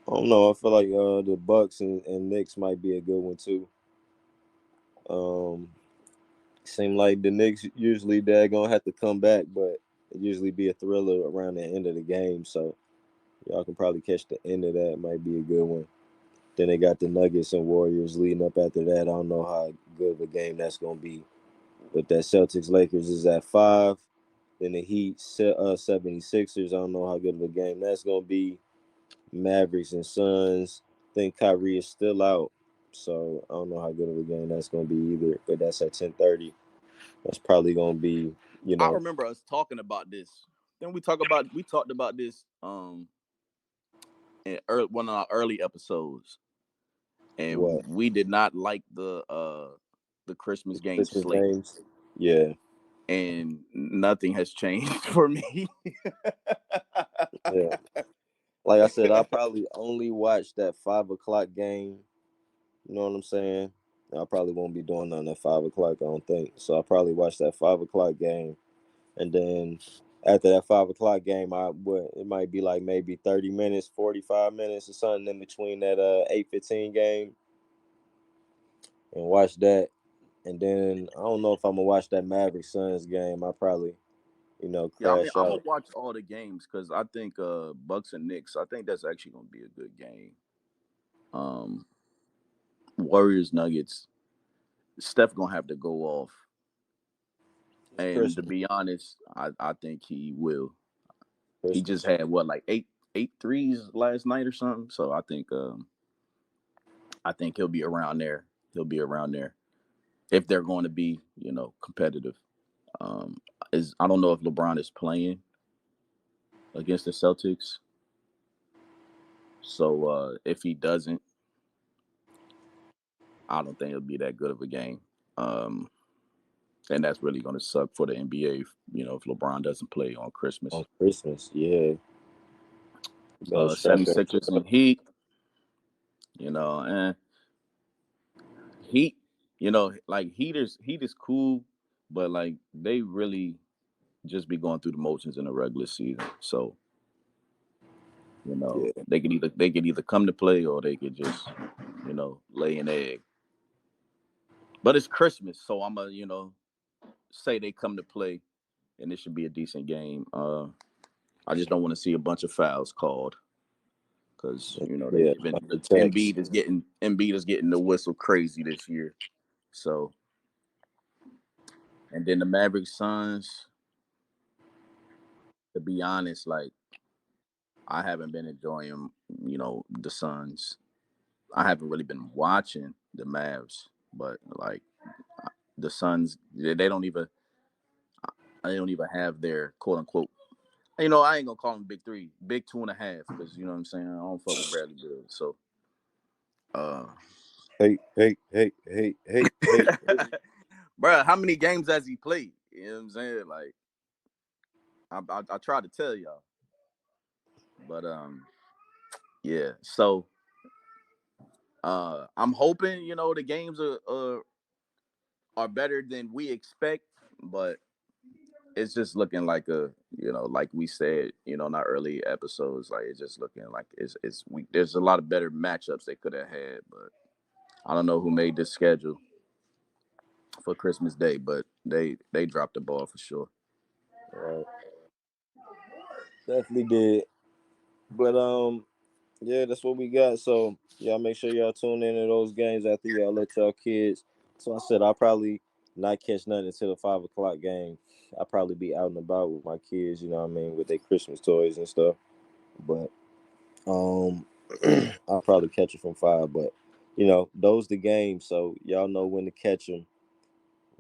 I don't know. I feel like the Bucks and Knicks might be a good one too. Um, Seem like the Knicks usually they're gonna have to come back, but it usually be a thriller around the end of the game. So y'all can probably catch the end of that. Might be a good one. Then they got the Nuggets and Warriors leading up after that. I don't know how good of a game that's gonna be. But that Celtics Lakers is at 5. Then the Heat 76ers. I don't know how good of a game that's gonna be. Mavericks and Suns. I think Kyrie is still out. So I don't know how good of a game that's gonna be either. But that's at 10:30. That's probably gonna be, you I know, remember us talking about this. Then we talked about this in one of our early episodes, and what we did not like the Christmas game Christmas slate, games. Yeah, and nothing has changed for me. yeah. Like I said, I probably only watch that 5 o'clock game. You know what I'm saying? I probably won't be doing nothing at 5 o'clock. I don't think so. I probably watch that 5 o'clock game, and then after that 5 o'clock game, it might be like maybe 30 minutes, 45 minutes, or something in between that 8:15 game, and watch that. And then I don't know if I'm gonna watch that Maverick Suns game. I probably Yeah, I mean, crash I'm gonna out. watch all the games because I think Bucks and Knicks. I think that's actually gonna be a good game. Um, Warriors Nuggets. Steph gonna have to go off, It's and to Christmas. be honest, I think he will. He just Christmas. had what, like eight threes last night or something. So I think he'll be around there. He'll be around there if they're going to be competitive. Um, is I don't know if LeBron is playing against the Celtics. So if he doesn't, I don't think it'll be that good of a game. Um, and that's really going to suck for the NBA. If LeBron doesn't play on On Christmas. Christmas, yeah. You better strap that 76ers shit and up. Heat. And Heat. Like Heat is cool, but like they really just be going through the motions in the regular season. So Yeah. they could either come to play or they could just lay an egg. But it's Christmas, so I'm gonna say they come to play, and it should be a decent game. I just don't want to see a bunch of fouls called because they Yeah. giving Like the text. Embiid is getting the whistle crazy this year. So and then the Mavericks Suns. To be honest, like I haven't been enjoying the Suns. I haven't really been watching the Mavs, but like the Suns, they don't even have their quote unquote. I ain't gonna call them big three, big 2.5, because you know what I'm saying. I don't fuck with Bradley Beal, so uh, Hey, hey, hey, hey, hey, hey, hey. bro, how many games has he played? You know what I'm saying? Like I tried to tell y'all, but yeah. So I'm hoping the games are better than we expect, but it's just looking like a, like we said, in our early episodes, like it's just looking like it's we. There's a lot of better matchups they could have had, but I don't know who made this schedule for Christmas Day, but they dropped the ball for sure. Right. Definitely did. But yeah, that's what we got. So y'all make sure y'all tune in to those games after y'all let y'all kids. So I said I'll probably not catch nothing until the 5 o'clock game. I'll probably be out and about with my kids, you know what I mean, with their Christmas toys and stuff. But um I'll probably catch it from 5. But those the games, so y'all know when to catch them.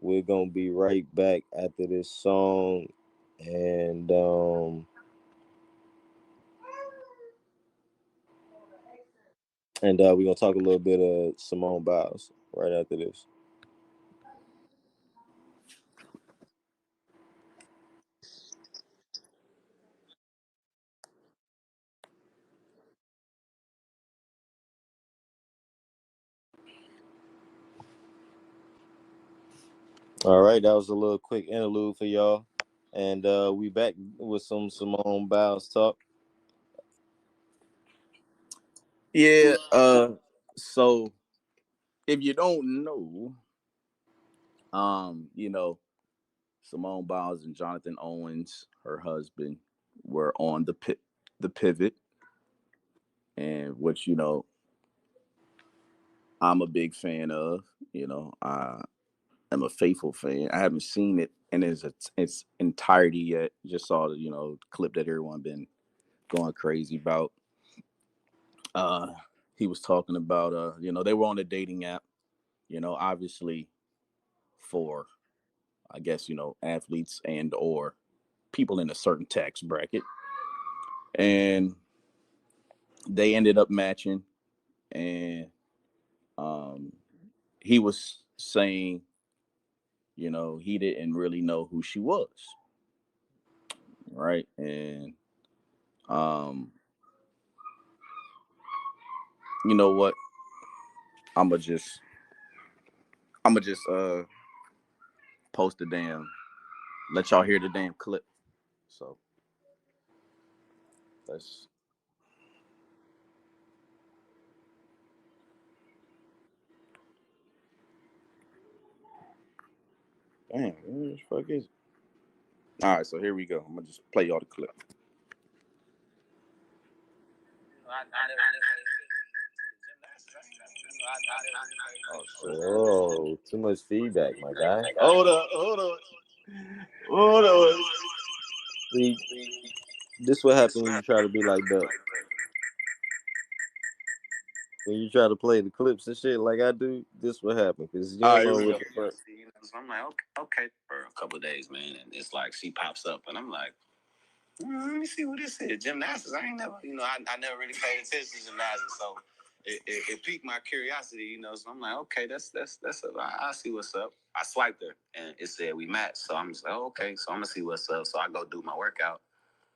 We're gonna be right back after this song, and we're gonna talk a little bit of Simone Biles right after this. All right, that was a little quick interlude for y'all, and we back with some Simone Biles talk. Yeah. So if you don't know, Simone Biles and Jonathan Owens, her husband, were on the pivot, and which I'm a big fan of. I am a faithful fan. I haven't seen it in its entirety yet. Just saw the clip that everyone been going crazy about. Uh, he was talking about they were on a dating app. Obviously for, I guess, athletes and or people in a certain tax bracket, and they ended up matching, and um, he was saying, he didn't really know who she was, right? And um, you know what? I'm gonna just post the damn, let y'all hear the damn clip. So let's. Damn, where the fuck is it? All right, so here we go. I'm gonna just play y'all the clip. Oh, too much feedback, my guy. Hold up, hold on, hold on. See, this what happens when you try to be like Duck. When you try to play the clips and shit like I do, this what happen because you All don't right, here know we what go. the fuck. So I'm like, okay, for a couple of days, man, and it's like she pops up, and I'm like, let me see what this is. Gymnastics. I ain't never, I never really paid attention to gymnastics, so it piqued my curiosity, So I'm like, okay, I see what's up. I swiped her, and it said we matched, so I'm just like, oh, okay, so I'm gonna see what's up. So I go do my workout,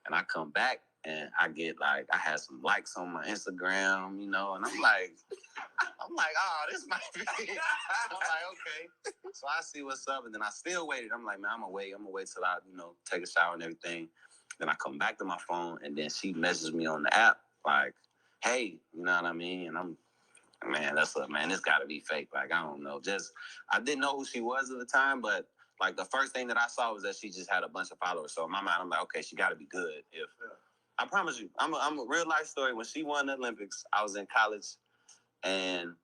and I come back, and I get like, I had some likes on my Instagram, and I'm like, oh, this might be. I'm like, okay. So I see what's up, and then I still waited. I'm like, man, I'm gonna wait till I, take a shower and everything. Then I come back to my phone, and then she messages me on the app, like, hey, you know what I mean? And I'm, man, this gotta be fake. Like, I don't know. I didn't know who she was at the time, but like the first thing that I saw was that she just had a bunch of followers. So in my mind, I'm like, okay, she gotta be good. I promise you, I'm a real life story. When she won the Olympics, I was in college, and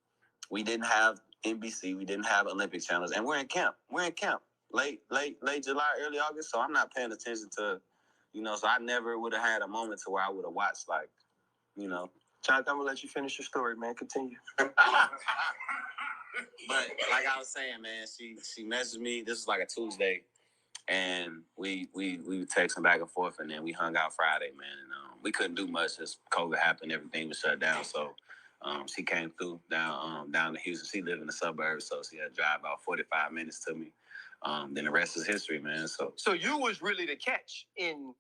we didn't have NBC, we didn't have Olympic channels, and we're in camp. Late July, early August. So I'm not paying attention to, So I never would have had a moment to where I would have watched, like, Jonathan, I'm gonna let you finish your story, man. Continue. But like I was saying, man, she messaged me. This was like a Tuesday, and we were texting back and forth, and then we hung out Friday, man. And we couldn't do much. As COVID happened, everything was shut down. So she came through down to Houston. She lived in the suburbs, so she had to drive about 45 minutes to me. Then the rest is history, man. So you was really the catch in.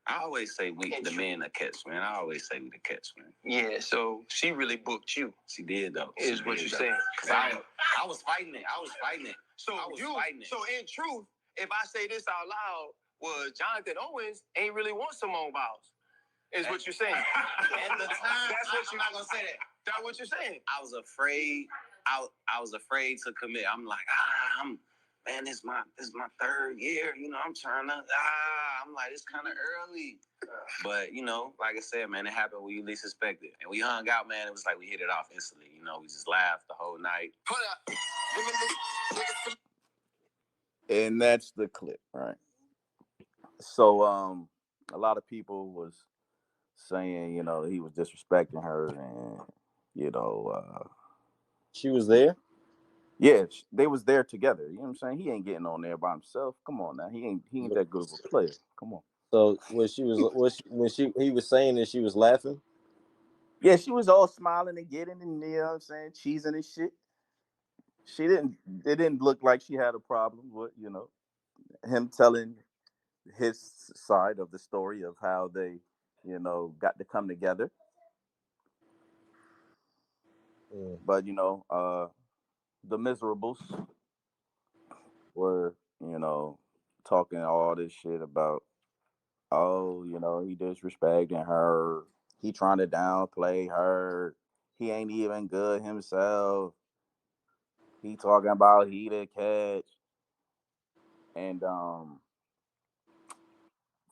I always say we the men that catch, man. I always say we the catch, man. Yeah. So she really booked you. She did though. Is what you're saying? I was fighting it. So in truth, if I say this out loud, well, Jonathan Owens ain't really want Simone Biles. Is what you're saying. At the time, that's what you're not gonna say that. That's what you're saying. I was afraid. I was afraid to commit. I'm like, man, this is my third year. You know, I'm trying to. I'm like, it's kind of early. But you know, like I said, man, it happened when you least expected, and we hung out, man. It was like we hit it off instantly. You know, we just laughed the whole night. And that's the clip, right? So, a lot of people was saying, you know, he was disrespecting her, and you know, She was there. yeah, they was there together. You know what I'm saying? He ain't getting on there by himself. Come on now, he ain't that good of a player. Come on. So when he was saying that, she was laughing. Yeah, she was all smiling and getting, and you know what I'm saying, cheesing and shit. She didn't. It didn't look like she had a problem with, you know, him telling his side of the story of how they, you know, got to come together. But you know, the miserables were, you know, talking all this shit about, oh, you know, he disrespecting her. He trying to downplay her. He ain't even good himself. He talking about he the catch. And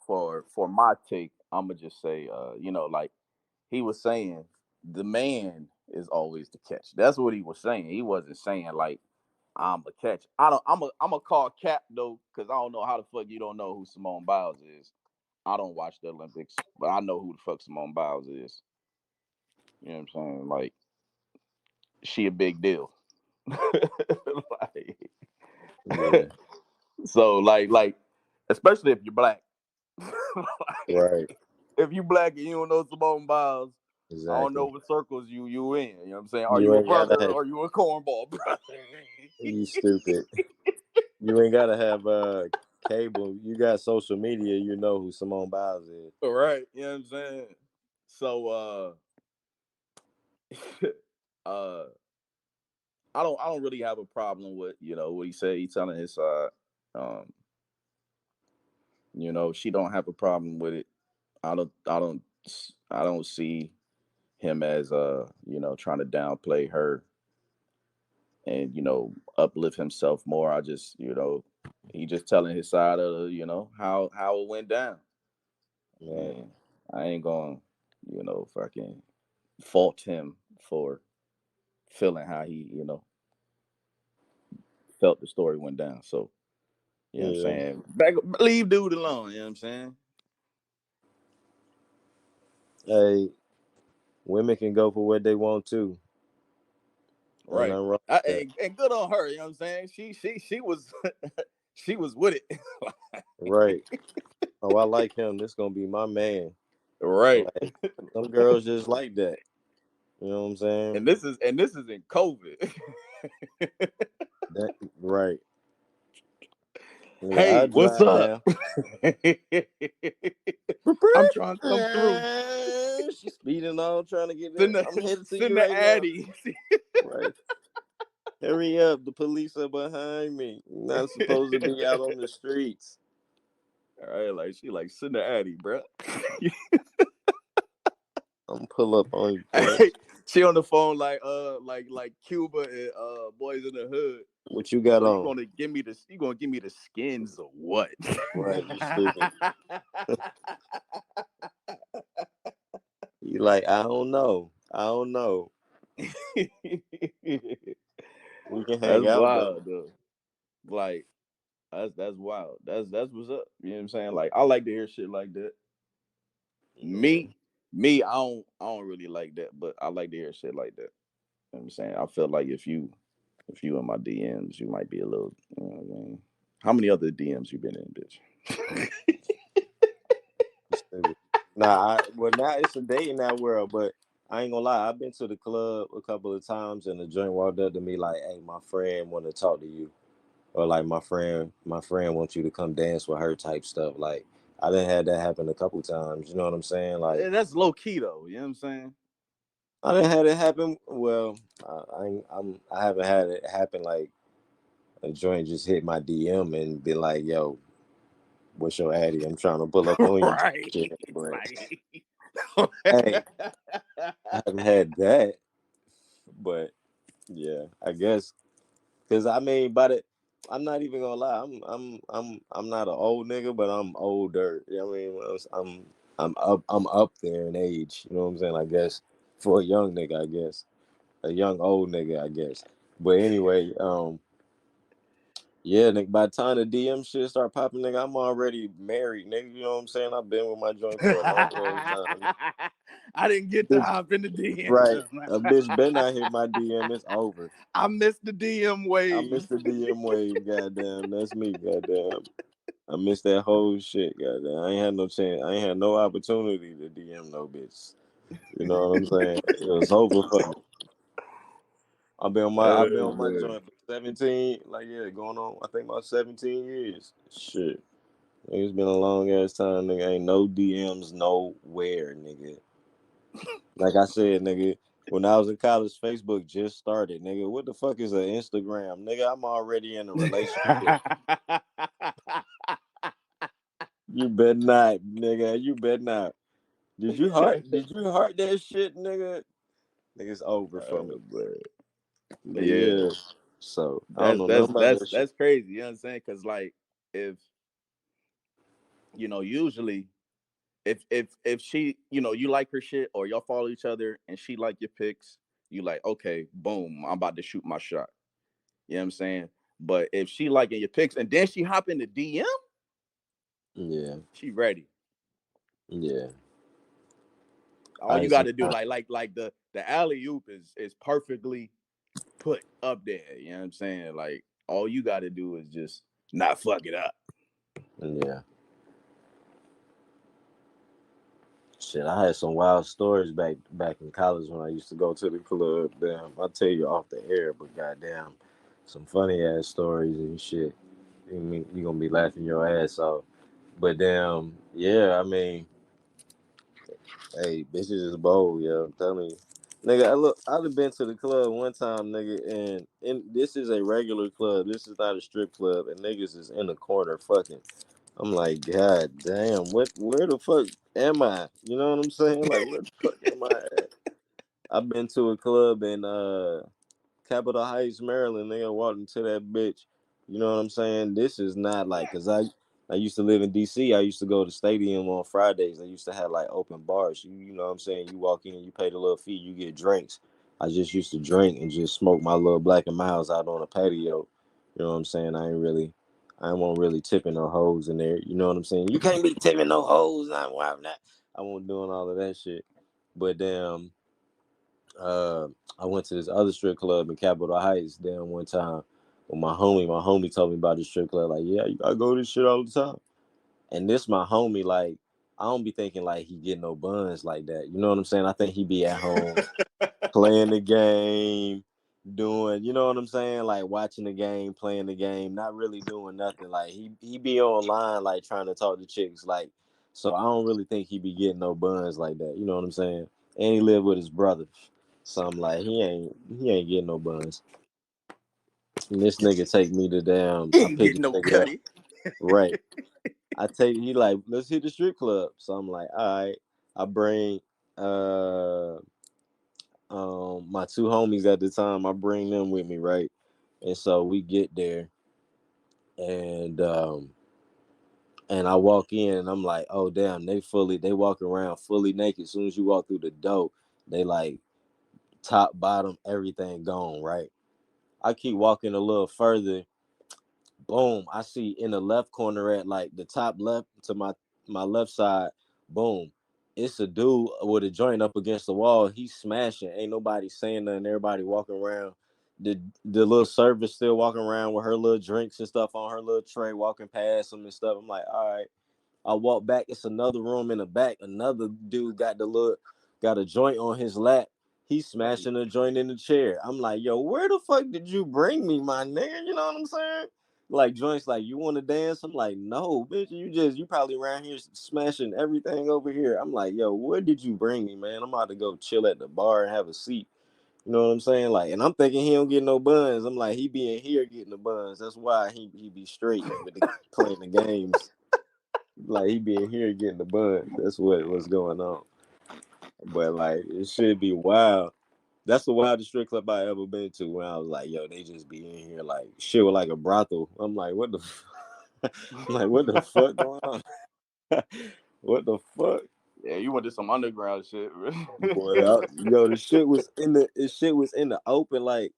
for my take, I'ma just say, you know, like he was saying, the man is always the catch. That's what he was saying. He wasn't saying like I'm a catch. I don't. I'm a call cap though, because I don't know how the fuck you don't know who Simone Biles is. I don't watch the Olympics, but I know who the fuck Simone Biles is. You know what I'm saying? Like, she a big deal. Like, Yeah. so like, especially if you're black. Like, Right. if you black and you don't know Simone Biles, I don't know Exactly. what circles you in. You know what I'm saying? Are You you a ain't gotta brother? have. Or are you a cornball brother? You stupid. You ain't gotta have cable. You got social media. You know who Simone Biles is. Right. You know what I'm saying? So uh I don't really have a problem with, you know, what he said. He telling his side. Um, you know, she don't have a problem with it. I don't see him as you know, trying to downplay her and, you know, uplift himself more. I just, you know, he just telling his side of the, you know, how it went down. Right. And I ain't gonna, you know, fucking fault him for feeling how he, you know, felt the story went down. So, you know what I'm Yeah. saying? Leave dude alone, you know what I'm saying? Hey, women can go for what they want to. Ain't Right. nothing wrong with that. And good on her, you know what I'm saying? She was she was with it. Right. Oh, I like him. This gonna be my man. Right. Like, some girls just like that. You know what I'm saying? And this is in COVID. That right. Yeah, I Hey, what's drive up? now. I'm trying to come through. She's speeding on, trying to get there. Send the I'm headed to send you the right now. Addy. Right. Hurry up. The police are behind me. I'm not supposed to be out on the streets. All right, like she like send the Addy, bro. I'm pull up on you, cuz. She on the phone like Cuba and Boys in the Hood. What you got So on? you gonna give me the skins or what? Right, you stupid. You like, I don't know. I don't know. We can hang That's out though. wild though. Like that's wild. That's what's up. You know what I'm saying? Like I like to hear shit like that. Yeah. Me, I don't really like that, but I like to hear shit like that. You know what I'm saying? I feel like if you in my DMs, you might be a little, you know what I mean? How many other DMs you been in, bitch? You stupid. Well, now it's a dating that world, but I ain't gonna lie. I've been to the club a couple of times, and the joint walked up to me like, "Hey, my friend want to talk to you," or like, my friend wants you to come dance with her," type stuff. Like, I done had that happen a couple times. You know what I'm saying? Like, That's low key though, you know what I'm saying? I done had it happen. Well, I haven't had it happen like a joint just hit my DM and be like, "Yo, What's your addy? I'm trying to pull up on you. Right. Shit, but Like hey, I haven't had that. But yeah, I guess because I mean, by the I'm not even gonna lie. I'm not an old nigga, but I'm older. You know what I mean? I'm up there in age. You know what I'm saying? I guess for a young nigga, I guess a young old nigga, I guess. But anyway, yeah, nigga. By the time the DM shit start popping, nigga, I'm already married, nigga. You know what I'm saying? I've been with my joint for a long ass time. I didn't get to Bitch, hop in the DM. right? A bitch better not hit my DM. It's over. I missed the DM I wave. missed the DM wave. Goddamn, that's me. Goddamn. I missed that whole shit, goddamn. I ain't had no chance. I ain't had no opportunity to DM no bitch. You know what I'm saying? It was over for me. I've been on my Man. joint for 17, like yeah, going on I think about 17 years. Shit. Nigga, it's been a long ass time, nigga. Ain't no DMs nowhere, nigga. Like I said, nigga, when I was in college, Facebook just started, nigga. What the fuck is an Instagram? Nigga, I'm already in a relationship. You bet not, nigga. You bet not. Did you heart that shit, nigga? Nigga's over for me. But But yeah, yeah. So I don't that's know that's nothing about that's that shit. that's crazy. You know what I'm saying? Because like, if usually if she, you like her shit or y'all follow each other and she like your pics, you like, okay, boom, I'm about to shoot my shot. You know what I'm saying? But if she liking your pics and then she hop in the DM, Yeah. she ready. Yeah. All I you ain't got some to do, like the alley oop is perfectly put up there. You know what I'm saying? Like all you got to do is just not fuck it up. yeah. Shit, I had some wild stories back in college when I used to go to the club. Damn, I'll tell you off the air, but goddamn, some funny ass stories and shit. You gonna be laughing your ass off. But damn, yeah, I mean, hey, bitches is bold, yo. I'm telling you. Nigga, I'd have been to the club one time, nigga, and this is a regular club. This is not a strip club, and niggas is in the corner fucking. I'm like, God damn, where the fuck am I? You know what I'm saying? Like, where the fuck am I at? I've been to a club in Capitol Heights, Maryland. Nigga walked into that bitch. You know what I'm saying? This is not like, cause I used to live in DC. I used to go to stadium on Fridays. They used to have like open bars. You know what I'm saying? You walk in, you pay the little fee, you get drinks. I just used to drink and just smoke my little Black and Miles out on a patio. You know what I'm saying? I won't really tipping no hoes in there. You know what I'm saying? You can't be tipping no hoes. I'm not. I won't doing all of that shit. But damn, uh, I went to this other strip club in Capitol Heights. Damn, one time with my homie told me about the strip club. Like, yeah, you gotta go to this shit all the time. And this my homie, like, I don't be thinking like he get no buns like that. You know what I'm saying? I think he be at home playing the game, doing, you know what I'm saying? Like watching the game, playing the game, not really doing nothing. Like he be online like trying to talk to chicks. Like, so I don't really think he be getting no buns like that. You know what I'm saying? And he live with his brother. So I'm like, he ain't getting no buns. And this nigga take me to damn. You I ain't pick this getting no nigga up. cutty. Right. He like, let's hit the strip club. So I'm like, all right. I bring uh my two homies at the time. I bring them with me, right? And so we get there, and I walk in, and I'm like, oh damn, they walk around fully naked. As soon as you walk through the door, they like top, bottom, everything gone, right? I keep walking a little further. Boom, I see in the left corner at like the top left to my left side. Boom, it's a dude with a joint up against the wall. He's smashing. Ain't nobody saying nothing. Everybody walking around. The little server still walking around with her little drinks and stuff on her little tray, walking past them and stuff. I'm like, all right. I walk back. It's another room in the back. Another dude got a joint on his lap. He's smashing a joint in the chair. I'm like, yo, where the fuck did you bring me, my nigga? You know what I'm saying? Like joints, like you want to dance? I'm like, no, bitch. You probably around here smashing everything over here. I'm like, yo, where did you bring me, man? I'm about to go chill at the bar and have a seat. You know what I'm saying? Like, and I'm thinking he don't get no buns. I'm like, he be in here getting the buns. That's why he be straight with the playing the games. Like he be in here getting the bun. That's what's going on. But like it should be wild. That's the wildest strip club I ever been to. When I was like, yo, they just be in here like shit with like a brothel. I'm like, what the, I'm like, what the fuck going on? What the fuck? Yeah, you went to some underground shit. Boy, yo, the shit was in the open, like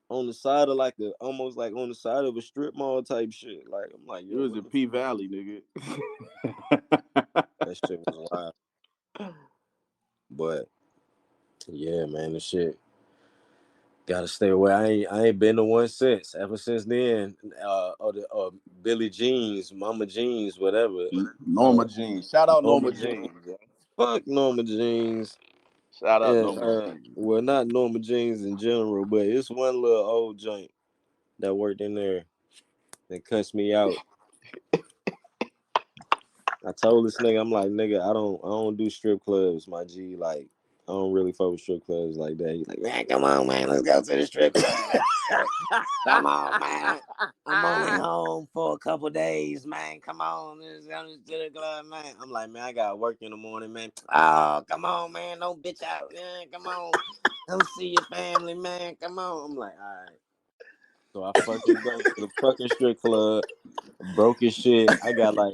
on the side of like almost like on the side of a strip mall type shit. Like I'm like, You yo, was what in the P fuck? Valley, nigga. That shit was wild. But yeah, man, the shit gotta stay away. I ain't been to one since. Ever since then, or the Billy Jeans, Mama Jeans, whatever. Uh, Norma Jeans. Shout out Norma Norma Jeans. Jeans. Yeah. Fuck Norma Jeans. Shout out And Norma Jeans. well, not Norma Jeans in general, but it's one little old joint that worked in there that cussed me out. I told this nigga, I'm like, nigga, I don't do strip clubs, my G. Like, I don't really fuck with strip clubs like that. He's like, man, come on, man, let's go to the strip club. Like, come on, man. I'm only home for a couple days, man. Come on, let's go to the club, man. I'm like, man, I got work in the morning, man. Oh, come on, man, don't bitch out, man. Come on, come see your family, man. Come on. I'm like, all right. So I fucking go to the fucking strip club, broke as shit. I got like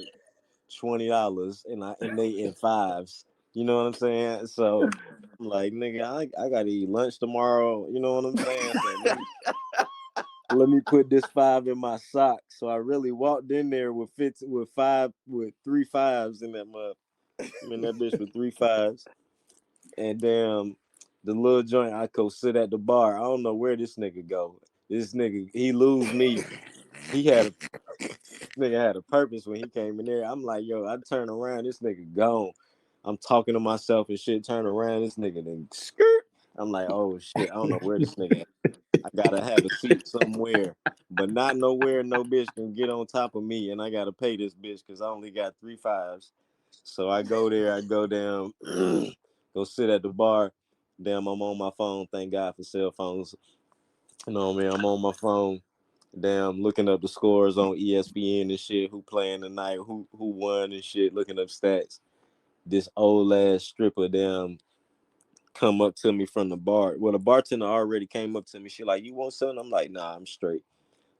$20 and they in fives. You know what I'm saying? So I'm like, nigga, I gotta eat lunch tomorrow. You know what I'm saying? So let me put this five in my sock. So I really walked in there with three fives in that mug. I'm in that bitch with three fives. And damn, the little joint I go sit at the bar. I don't know where this nigga go. This nigga, he lose me. He had a nigga had a purpose when he came in there. I'm like, yo, I turn around, this nigga gone. I'm talking to myself and shit. Turn around, this nigga then skirt. I'm like, oh shit, I don't know where this nigga at. I gotta have a seat somewhere, but not nowhere no bitch can get on top of me, and I gotta pay this bitch because I only got three fives. So I go there, I go down, go sit at the bar. Damn, I'm on my phone. Thank God for cell phones. You know what I mean? I'm on my phone. Damn, looking up the scores on ESPN and shit. Who playing tonight? Who won and shit? Looking up stats. This old ass stripper, damn, come up to me from the bar. Well, the bartender already came up to me. She like, you want something? I'm like, nah, I'm straight.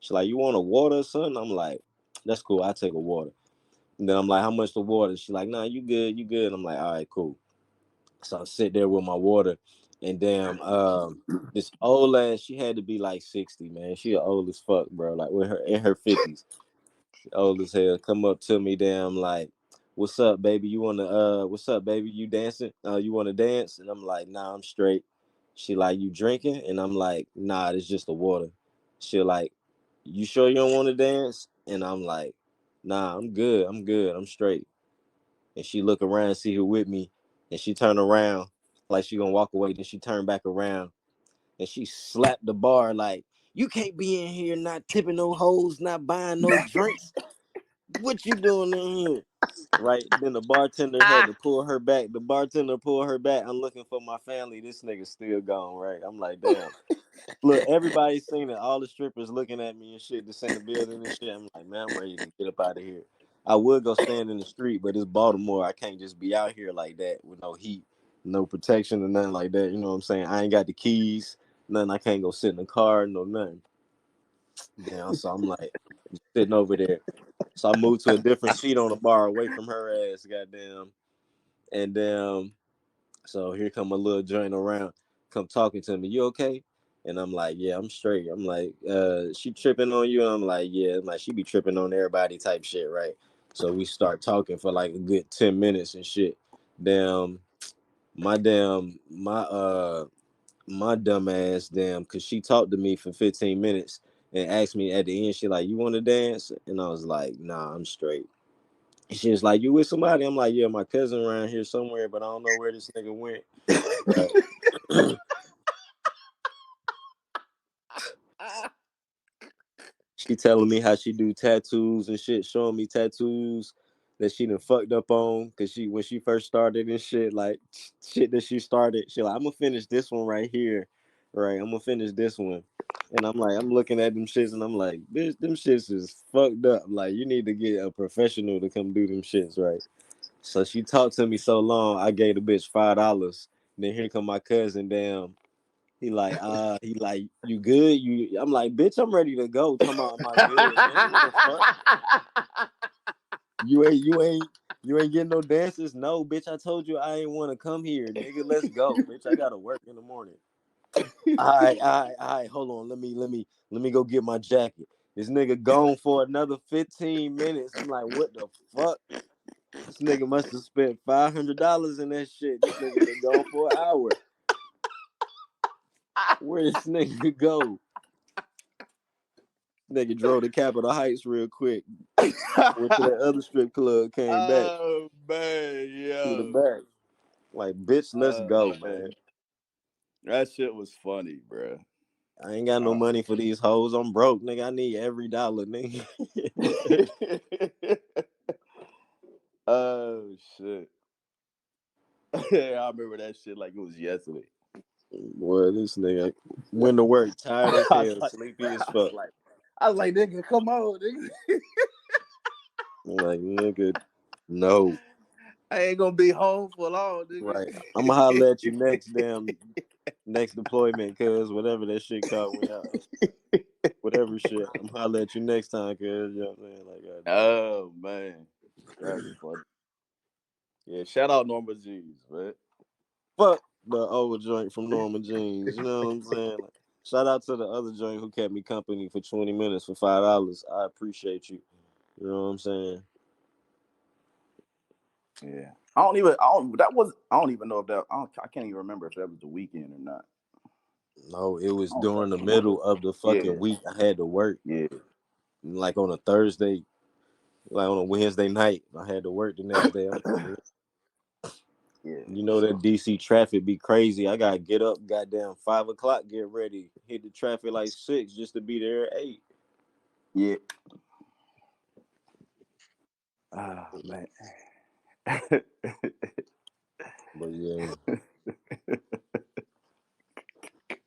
She like, you want a water or something? I'm like, that's cool. I take a water. And then I'm like, how much the water? She like, nah, you good, you good. I'm like, all right, cool. So I sit there with my water, and damn, this old ass, she had to be like 60, man. She old as fuck, bro. Like with her in her 50s, old as hell. Come up to me, damn, like, what's up, baby? You wanna what's up, baby? You dancing? You wanna dance? And I'm like, nah, I'm straight. She like, you drinking? And I'm like, nah, it's just the water. She like, you sure you don't want to dance? And I'm like, nah, I'm good. I'm good. I'm straight. And she look around, see who with me, and she turn around like she gonna walk away. Then she turned back around and she slapped the bar like, you can't be in here not tipping no hoes, not buying no drinks. What you doing in here? Right. Then the bartender had to pull her back. The bartender pulled her back. I'm looking for my family. This nigga still gone. Right. I'm like, damn. Look, everybody's seen it. All the strippers looking at me and shit, just in the building and shit. I'm like, man, I'm ready to get up out of here. I would go stand in the street, but it's Baltimore. I can't just be out here like that with no heat, no protection or nothing like that. You know what I'm saying? I ain't got the keys, nothing. I can't go sit in the car, no nothing. Damn, so I'm like sitting over there. So I moved to a different seat on the bar away from her ass, goddamn. And so here come a little joint around, come talking to me. You okay? And I'm like, yeah, I'm straight. I'm like, she tripping on you? I'm like, yeah. I'm like, she be tripping on everybody type shit, right? So we start talking for like a good 10 minutes and shit. Damn, my dumb ass, damn, cause she talked to me for 15 minutes and asked me at the end, she like, you want to dance? And I was like, nah, I'm straight. She was like, you with somebody? I'm like, yeah, my cousin around here somewhere, but I don't know where this nigga went. Right. She telling me how she do tattoos and shit, showing me tattoos that she done fucked up on because she when she first started and shit, like shit that she started. She like, I'm gonna finish this one right here. Right. I'm gonna finish this one. And I'm looking at them shits, and I'm like, bitch, them shits is fucked up. Like, you need to get a professional to come do them shits, right? So she talked to me so long, I gave the bitch $5. Then here come my cousin, damn. He like, you good? I'm like, bitch, I'm ready to go. Talking about, am I good, nigga? What the fuck? You ain't, you ain't, you ain't getting no dances? No, bitch. I told you I ain't want to come here, nigga. Let's go, bitch. I gotta work in the morning. All right. Hold on. Let me go get my jacket. This nigga gone for another 15 minutes. I'm like, what the fuck? This nigga must have spent $500 in that shit. This nigga been gone for an hour. Where this nigga go? Nigga drove to Capitol Heights real quick. Went to that other strip club. Came back Oh man, to the yo. back. Like, bitch, let's go, man. That shit was funny, bro. I ain't got no money for these hoes. I'm broke, nigga. I need every dollar, nigga. Oh shit. I remember that shit like it was yesterday. Boy, this nigga went to work tired as I was hell, like, sleepy as I was fuck. like, I was like, nigga, come on, nigga. I'm like, nigga, no. I ain't gonna be home for long, Right. nigga. I'm gonna holler at you next deployment, cuz whatever that shit called when whatever shit. I'm holler at you next time, cuz, you know what I'm saying? Like, goddamn. Oh man, that's funny. Yeah, shout out Norma G's, man. Fuck the old joint from Norma Jeans. You know what I'm saying? Like, shout out to the other joint who kept me company for 20 minutes for $5. I appreciate you. You know what I'm saying? Yeah, I don't even know if I can't even remember if that was the weekend or not. No, it was I don't during the fucking remember. middle of the Yeah, fucking week. I had to work. yeah, Like on a Thursday, like on a Wednesday night. I had to work the next day. I'm like, yeah. you know So that DC traffic be crazy. I gotta get up, goddamn 5 o'clock, get ready, hit the traffic like 6 just to be there at 8. yeah. Ah man. But yeah,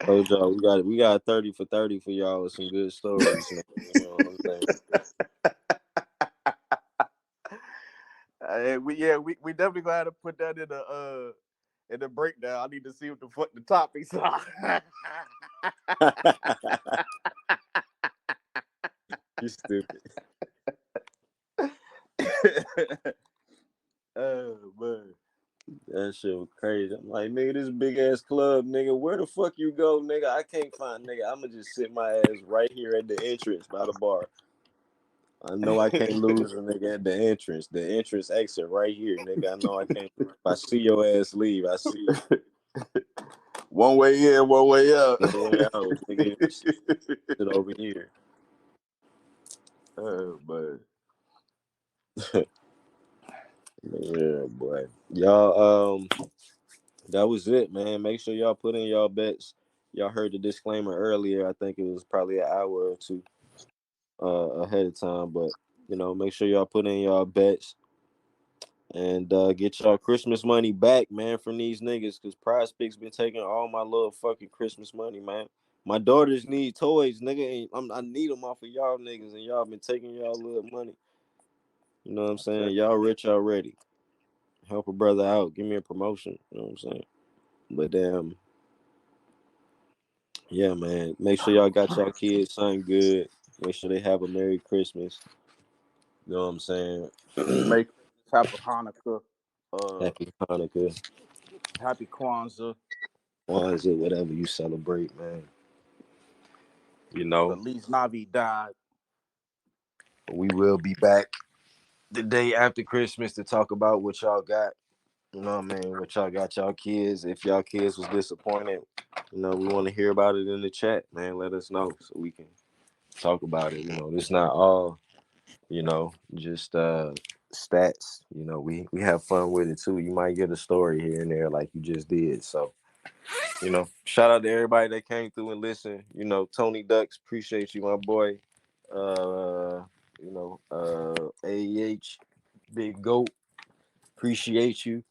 told y'all we got 30 for 30 for y'all with some good stories, man. You know what I'm saying? We definitely gonna have to put that in the breakdown. I need to see what the fuck the topics are. You stupid. Oh man. That shit was crazy. I'm like, nigga, this big ass club, nigga. Where the fuck you go, nigga? I can't find, nigga. I'ma just sit my ass right here at the entrance by the bar. I know I can't lose a nigga at the entrance. The entrance exit right here, nigga. I know I can't. If I see your ass leave, I see you. One way in, one way out. One way out, nigga. Sit over here. Oh man. Yeah, boy. Y'all, that was it, man. Make sure y'all put in y'all bets. Y'all heard the disclaimer earlier. I think it was probably an hour or two ahead of time, but make sure y'all put in y'all bets and get y'all Christmas money back, man, from these niggas, because Prize Picks been taking all my little fucking Christmas money, man. My daughters need toys, nigga. And I need them off of y'all niggas, and y'all been taking y'all little money. You know what I'm saying? Y'all rich already. Help a brother out. Give me a promotion. You know what I'm saying? But yeah, man. Make sure y'all got y'all kids something good. Make sure they have a Merry Christmas. You know what I'm saying? Make Happy Hanukkah. Happy Hanukkah. Happy Kwanzaa. Kwanzaa, whatever you celebrate, man. You know, Feliz Navidad. we will be back the day after Christmas to talk about what y'all got. You know what I mean? What y'all got y'all kids. If y'all kids was disappointed, we want to hear about it in the chat, man. Let us know so we can talk about it. It's not all, just stats. We have fun with it too. You might get a story here and there like you just did. So, shout out to everybody that came through and listened. Tony Ducks, appreciate you, my boy. AEH, Big Goat, appreciate you.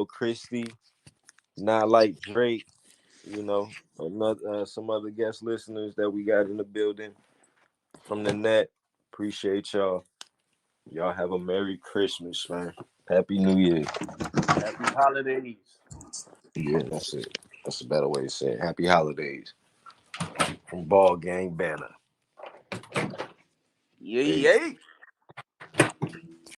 Christy, not like Drake. some other guest listeners that we got in the building from the net. Appreciate y'all. Y'all have a Merry Christmas, man. Happy New Year. Happy holidays. Yeah, that's it. That's a better way to say it. Happy holidays from Ballgame Banter. Yay, Peace. yay.